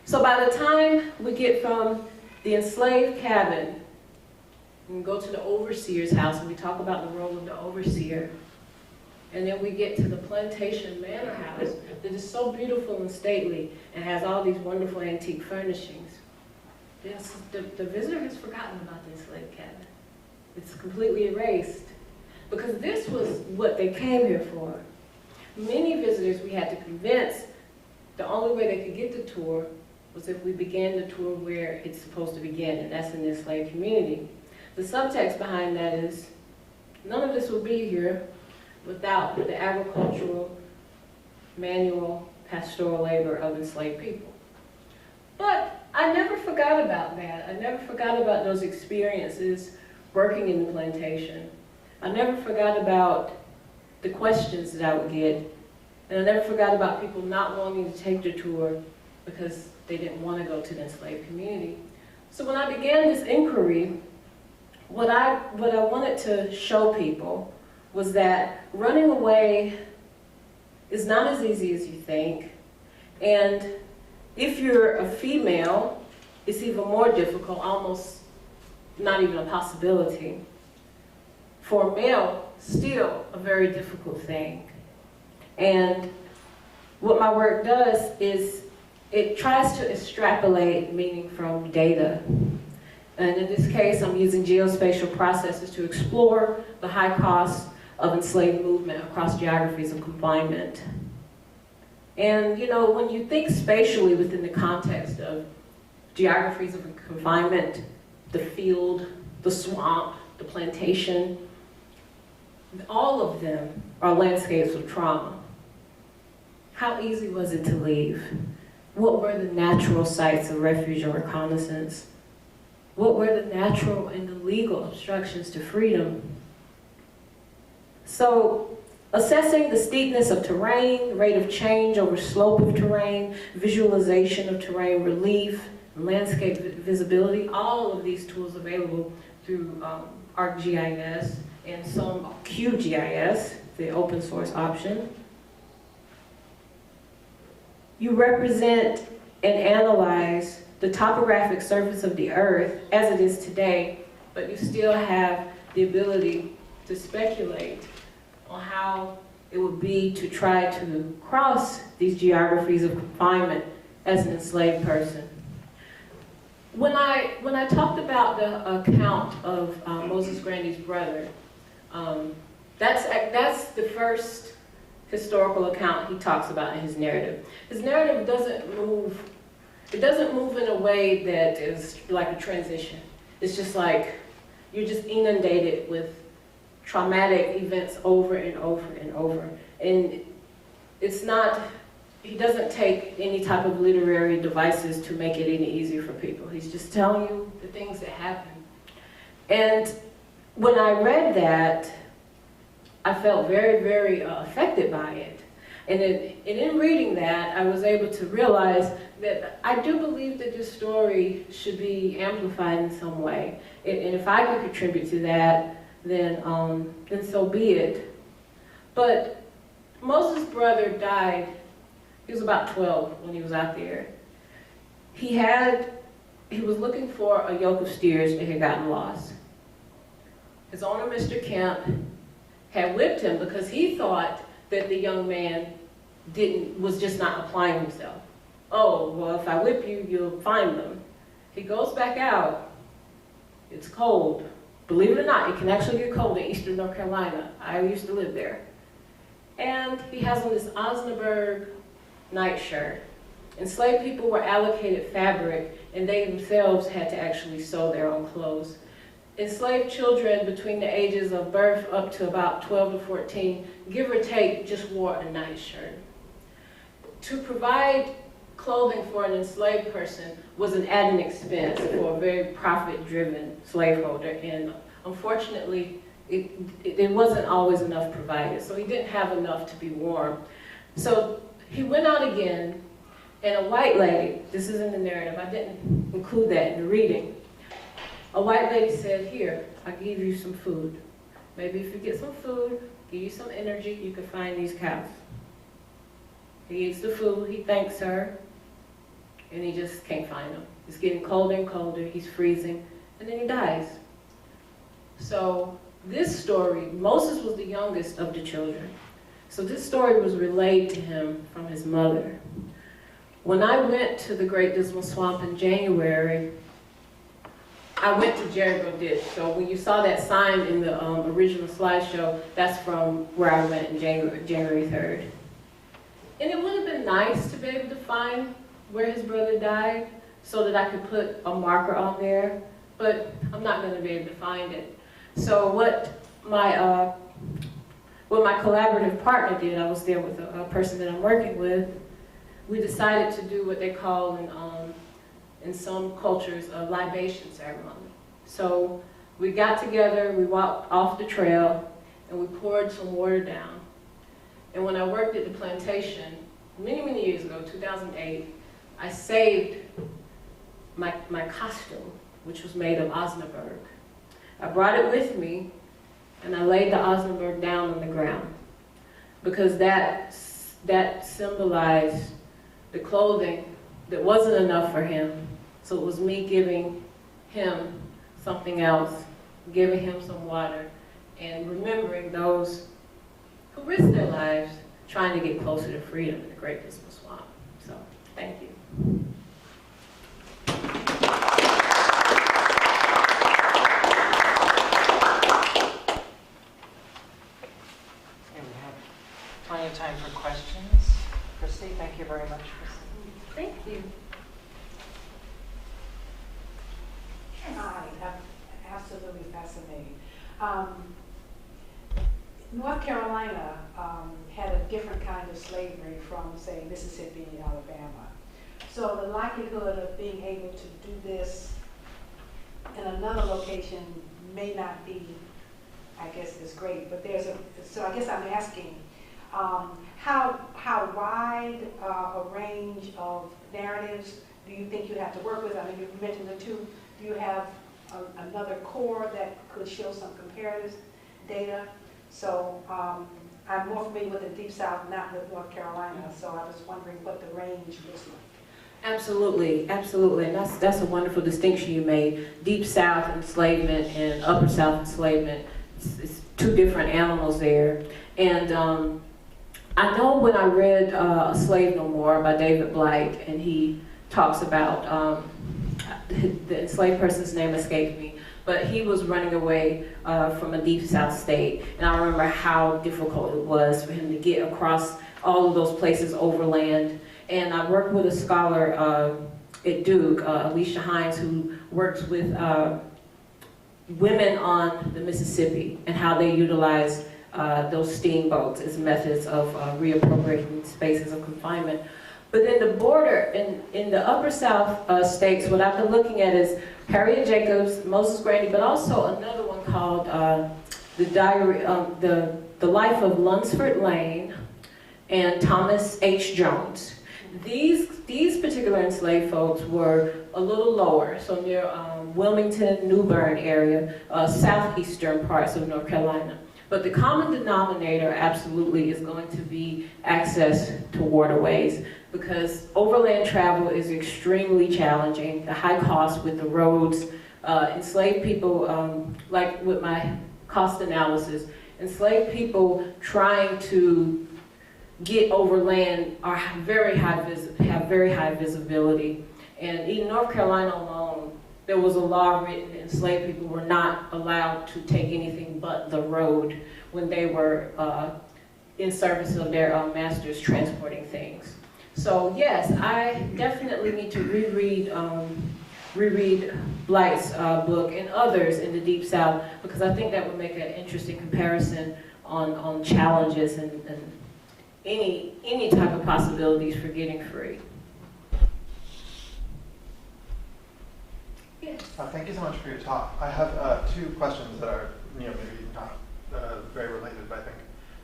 So by the time we get from the enslaved cabin and go to the overseer's house, and we talk about the role of the overseer, and then we get to the plantation manor house that is so beautiful and stately and has all these wonderful antique furnishings. Yes, the visitor has forgotten about the enslaved cabin. It's completely erased because this was what they came here for. Many visitors we had to convince the only way they could get the tour was if we began the tour where it's supposed to begin, and that's in the enslaved community. The subtext behind that is none of this would be here without the agricultural, manual, pastoral labor of enslaved people. But I never forgot about that. I never forgot about those experiences working in the plantation. I never forgot about the questions that I would get. And I never forgot about people not wanting to take the tour because they didn't want to go to the enslaved community. So when I began this inquiry, what I wanted to show people was that running away is not as easy as you think. And if you're a female, it's even more difficult, almost not even a possibility. For a male, still a very difficult thing. And what my work does is it tries to extrapolate meaning from data. And in this case, I'm using geospatial processes to explore the high costs of enslaved movement across geographies of confinement. And you know, when you think spatially within the context of geographies of confinement, the field, the swamp, the plantation, all of them are landscapes of trauma. How easy was it to leave? What were the natural sites of refuge or reconnaissance? What were the natural and the legal obstructions to freedom? So, assessing the steepness of terrain, rate of change over slope of terrain, visualization of terrain relief, landscape visibility, all of these tools available through ArcGIS and some QGIS, the open source option. You represent and analyze the topographic surface of the earth as it is today, but you still have the ability to speculate on how it would be to try to cross these geographies of confinement as an enslaved person. When I talked about the account of Moses Grandy's brother, that's the first historical account he talks about in his narrative. His narrative doesn't move in a way that is like a transition. It's just like you're just inundated with traumatic events over and over and over. And it's not, he doesn't take any type of literary devices to make it any easier for people. He's just telling you the things that happen. And when I read that, I felt very, very affected by it. And in reading that, I was able to realize that I do believe that this story should be amplified in some way. And if I could contribute to that, then so be it. But Moses' brother died. He was about 12 when he was out there. He was looking for a yoke of steers that had gotten lost. His owner, Mr. Kemp, had whipped him because he thought that the young man was just not applying himself. Oh, well, if I whip you, you'll find them. He goes back out. It's cold. Believe it or not, it can actually get cold in eastern North Carolina. I used to live there. And he has on this Osnaburg nightshirt. Enslaved people were allocated fabric, and they themselves had to actually sew their own clothes. Enslaved children between the ages of birth up to about 12 to 14, give or take, just wore a nightshirt. to provide clothing for an enslaved person was an added expense for a very profit-driven slaveholder, and unfortunately, it wasn't always enough provided, so he didn't have enough to be warm. So he went out again, and a white lady, this is in the narrative, I didn't include that in the reading, a white lady said, "Here, I give you some food. Maybe if you get some food, give you some energy, you can find these cows." He eats the food, he thanks her, and he just can't find them. It's getting colder and colder, he's freezing, and then he dies. So this story, Moses was the youngest of the children. So this story was relayed to him from his mother. When I went to the Great Dismal Swamp in January, I went to Jericho Ditch. So when you saw that sign in the original slideshow, that's from where I went in January 3rd. And it would have been nice to be able to find where his brother died so that I could put a marker on there, but I'm not going to be able to find it. So what my collaborative partner did, I was there with a person that I'm working with, we decided to do what they call in some cultures a libation ceremony. So we got together, we walked off the trail, and we poured some water down. And when I worked at the plantation, many, many years ago, 2008, I saved my costume, which was made of Osnaburg. I brought it with me, and I laid the Osnaburg down on the ground, because that symbolized the clothing that wasn't enough for him. So it was me giving him something else, giving him some water, and remembering those who risked their lives trying to get closer to freedom in the Great Dismal Swamp. So, thank you. Okay, we have plenty of time for questions. Christy, thank you very much, Christy. Thank you. Hi, absolutely fascinating. North Carolina had a different kind of slavery from, say, Mississippi and Alabama. So the likelihood of being able to do this in another location may not be, I guess, as great. But so I guess I'm asking, how wide a range of narratives do you think you have to work with? I mean, you mentioned the two. Do you have another core that could show some comparative data? So I'm more familiar with the Deep South, not with North Carolina, so I was wondering what the range looks like. Absolutely, absolutely, and that's a wonderful distinction you made. Deep South enslavement and Upper South enslavement, it's two different animals there. And I know when I read A Slave No More by David Blight, and he talks about, the enslaved person's name escaped me, but he was running away from a Deep South state, and I remember how difficult it was for him to get across all of those places overland. And I worked with a scholar at Duke, Alicia Hines, who works with women on the Mississippi and how they utilize those steamboats as methods of reappropriating spaces of confinement. But then the border, in the Upper South states, what I've been looking at is Harriet Jacobs, Moses Grandy, but also another one called The Life of Lunsford Lane and Thomas H. Jones. These particular enslaved folks were a little lower, so near Wilmington, New Bern area, southeastern parts of North Carolina. But the common denominator absolutely is going to be access to waterways, because overland travel is extremely challenging, the high cost with the roads. Enslaved people, like with my cost analysis, enslaved people trying to get overland have very high visibility. And in North Carolina alone, there was a law written that enslaved people were not allowed to take anything but the road when they were in service of their masters transporting things. So yes, I definitely need to reread Blight's book and others in the Deep South, because I think that would make an interesting comparison on challenges and any type of possibilities for getting free. Yes. Thank you so much for your talk. I have two questions that are, maybe not very related, but I think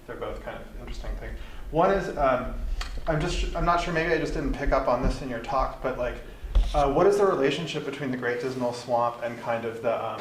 they're both kind of interesting things. One is, I'm not sure, maybe I just didn't pick up on this in your talk, but like, what is the relationship between the Great Dismal Swamp and kind of the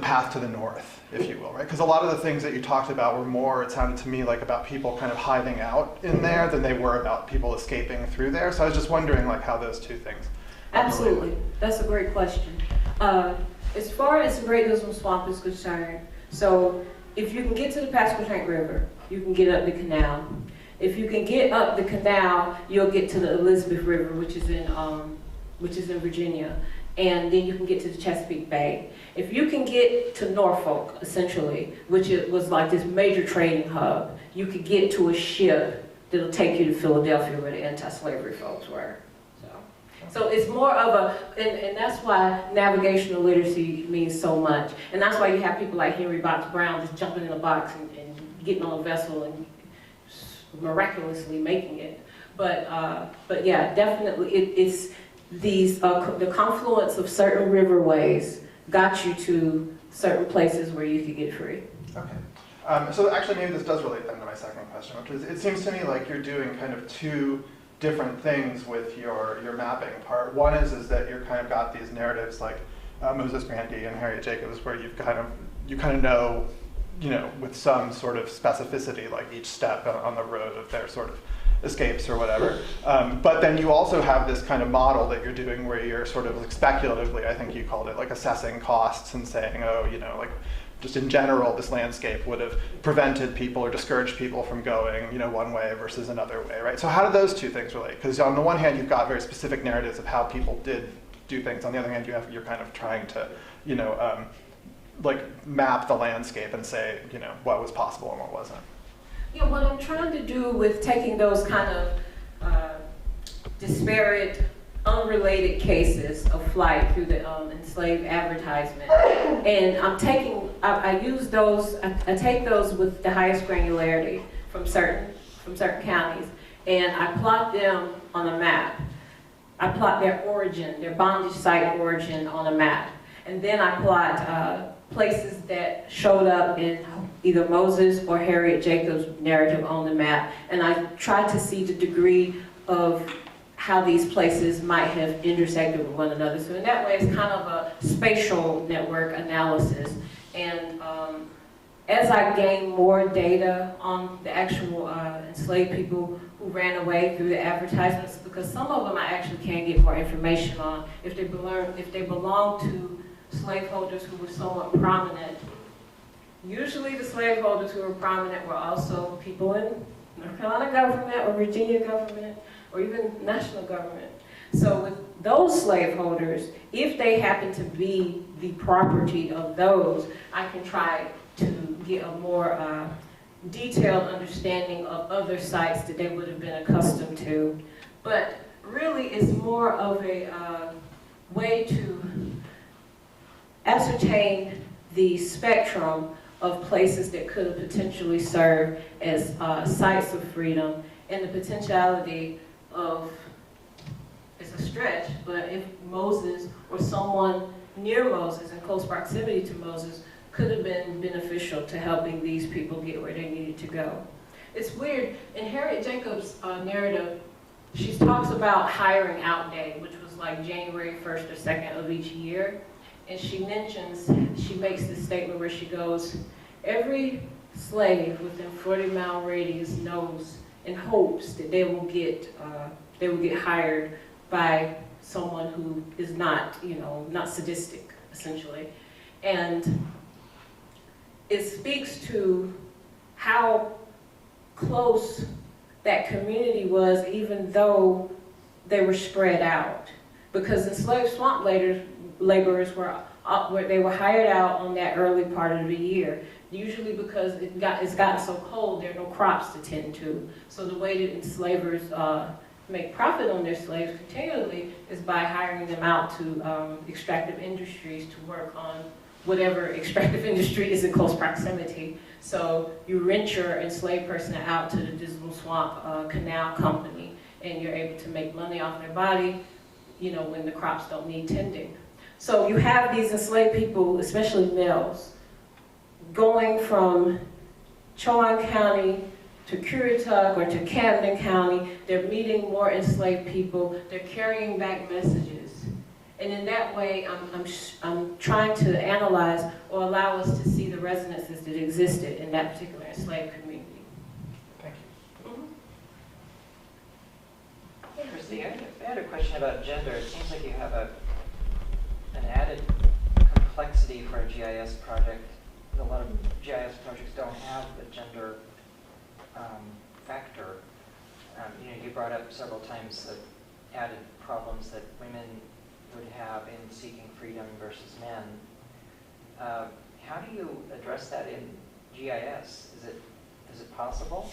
path to the north, if you will, right? Because a lot of the things that you talked about were more, it sounded to me like about people kind of hiding out in there than they were about people escaping through there. So I was just wondering like how those two things. Absolutely, that's a great question. As far as the Great Dismal Swamp is concerned, so if you can get to the Pasquotank River, you can get up the canal. If you can get up the canal, you'll get to the Elizabeth River, which is in Virginia, and then you can get to the Chesapeake Bay. If you can get to Norfolk, essentially, which was like this major trading hub, you could get to a ship that'll take you to Philadelphia, where the anti-slavery folks were. So it's more of a, and that's why navigational literacy means so much. And that's why you have people like Henry Box Brown just jumping in a box and getting on a vessel and miraculously making it. But yeah, definitely it's these, the confluence of certain riverways got you to certain places where you could get free. Okay. So actually maybe this does relate then to my second question, which is, it seems to me like you're doing kind of two different things with your mapping part. One is that you're kind of got these narratives like Moses Grandy and Harriet Jacobs, where you kind of know, with some sort of specificity, like each step on the road of their sort of escapes or whatever. But then you also have this kind of model that you're doing where you're sort of like speculatively, I think you called it, like assessing costs and saying, oh, like just in general, this landscape would have prevented people or discouraged people from going, one way versus another way, right? So how do those two things relate? Because on the one hand, you've got very specific narratives of how people did do things. On the other hand, you're kind of trying to, like map the landscape and say, what was possible and what wasn't. Yeah, what I'm trying to do with taking those kind of disparate, unrelated cases of flight through the enslaved advertisement, and I use those, I take those with the highest granularity from certain counties, and I plot them on a map. I plot their origin, their bondage site origin on a map, and then I plot places that showed up in either Moses or Harriet Jacobs' narrative on the map, and I try to see the degree of how these places might have intersected with one another. So in that way, it's kind of a spatial network analysis. And as I gain more data on the actual enslaved people who ran away through the advertisements, because some of them I actually can get more information on if they belong to slaveholders who were somewhat prominent. Usually the slaveholders who were prominent were also people in North Carolina government or Virginia government or even national government. So with those slaveholders, if they happen to be the property of those, I can try to get a more detailed understanding of other sites that they would have been accustomed to. But really it's more of a way to ascertain the spectrum of places that could have potentially served as sites of freedom, and the potentiality of, it's a stretch, but if Moses or someone near Moses in close proximity to Moses could have been beneficial to helping these people get where they needed to go. It's weird, in Harriet Jacobs' narrative, she talks about hiring out day, which was like January 1st or 2nd of each year. And she makes this statement where she goes, every slave within 40-mile radius knows and hopes that they will get hired by someone who is not, not sadistic, essentially. And it speaks to how close that community was, even though they were spread out. Because enslaved swamp laborers were hired out on that early part of the year, usually because it's gotten so cold, there are no crops to tend to. So the way that enslavers make profit on their slaves continually is by hiring them out to extractive industries to work on whatever extractive industry is in close proximity. So you rent your enslaved person out to the Dismal Swamp Canal Company, and you're able to make money off their body, you know, when the crops don't need tending. So you have these enslaved people, especially males, going from Chowan County to Currituck or to Camden County. They're meeting more enslaved people. They're carrying back messages. And in that way, I'm trying to analyze or allow us to see the resonances that existed in that particular enslaved community. Thank you. Christy, I had a question about gender. It seems like you have an added complexity for a GIS project. A lot of GIS projects don't have a gender factor. You know, you brought up several times the added problems that women would have in seeking freedom versus men. How do you address that in GIS? Is it possible?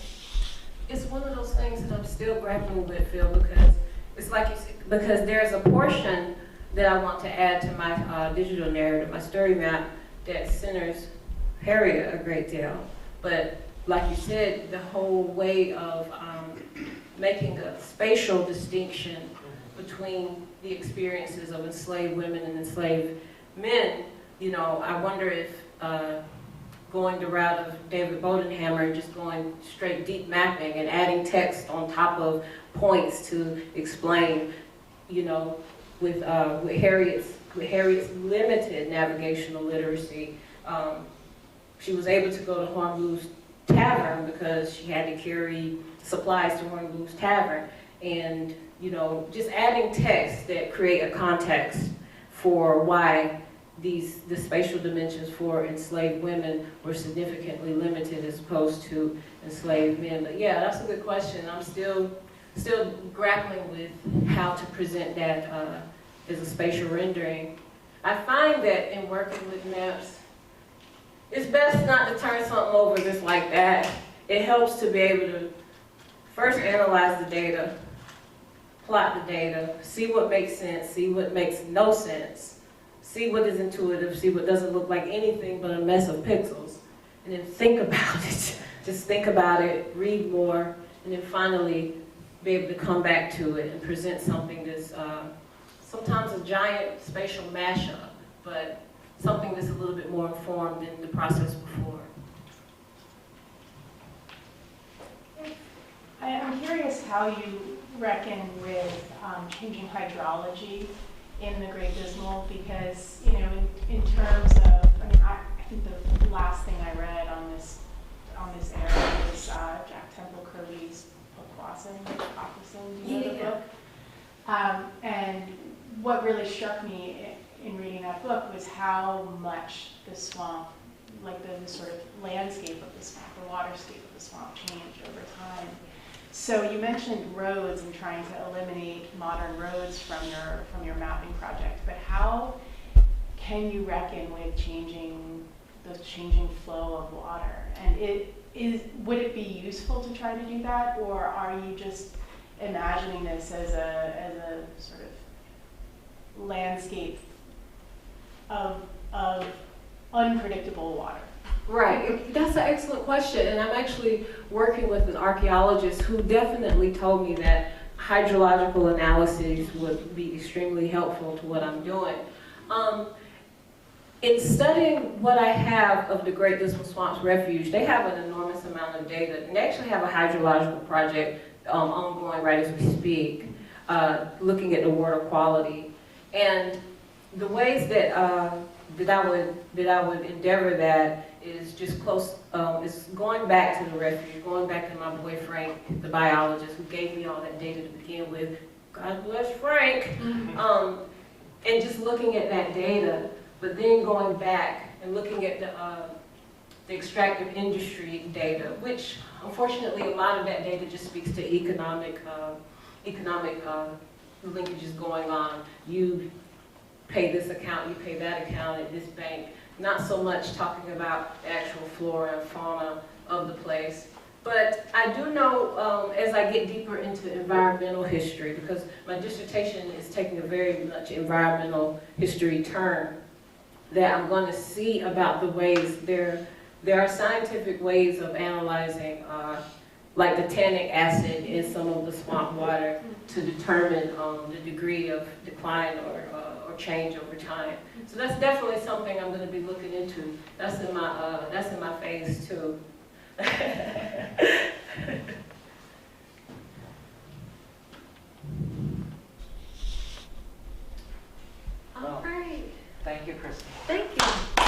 It's one of those things that I'm still grappling with, Phil, because it's like you said, because there's a portion that I want to add to my digital narrative, my story map, that centers Harriet a great deal. But like you said, the whole way of making a spatial distinction between the experiences of enslaved women and enslaved men, you know, I wonder if going the route of David Bodenhammer, just going straight deep mapping and adding text on top of points to explain, you know, with Harriet's limited navigational literacy, she was able to go to Hornbluth's Tavern because she had to carry supplies to Hornbluth's Tavern, and you know, just adding text that create a context for why the spatial dimensions for enslaved women were significantly limited as opposed to enslaved men. But yeah, that's a good question. I'm still grappling with how to present that as a spatial rendering. I find that in working with maps, it's best not to turn something over just like that. It helps to be able to first analyze the data, plot the data, see what makes sense, see what makes no sense, see what is intuitive, see what doesn't look like anything but a mess of pixels, and then think about it. Just think about it, read more, and then finally be able to come back to it and present something that's sometimes a giant spatial mashup, but something that's a little bit more informed than the process before. I'm curious how you reckon with changing hydrology in the Great Dismal, because, you know, in terms of, I mean, I think the last thing I read on this area was Jack Temple Kirby's Pockwasson, do you know the book? And what really struck me in reading that book was how much the swamp, like the sort of landscape of the swamp, the waterscape of the swamp changed over time. So you mentioned roads and trying to eliminate modern roads from your mapping project, but how can you reckon with the changing flow of water? And would it be useful to try to do that, or are you just imagining this as a sort of landscape of unpredictable water? Right, that's an excellent question, and I'm actually working with an archaeologist who definitely told me that hydrological analyses would be extremely helpful to what I'm doing. In studying what I have of the Great Dismal Swamps Refuge, they have an enormous amount of data, and they actually have a hydrological project ongoing right as we speak, looking at the water quality. And the ways that I would endeavor that is just close, is going back to the refuge, going back to my boy Frank, the biologist who gave me all that data to begin with. God bless Frank. And just looking at that data, but then going back and looking at the extractive industry data, which unfortunately a lot of that data just speaks to economic linkages going on. You pay this account, you pay that account at this bank. Not so much talking about the actual flora and fauna of the place. But I do know as I get deeper into environmental history, because my dissertation is taking a very much environmental history turn, that I'm going to see about the ways there there are scientific ways of analyzing, like the tannic acid in some of the swamp water to determine the degree of decline or change over time. So that's definitely something I'm going to be looking into. That's in my phase 2. All right. Thank you, Christy. Thank you.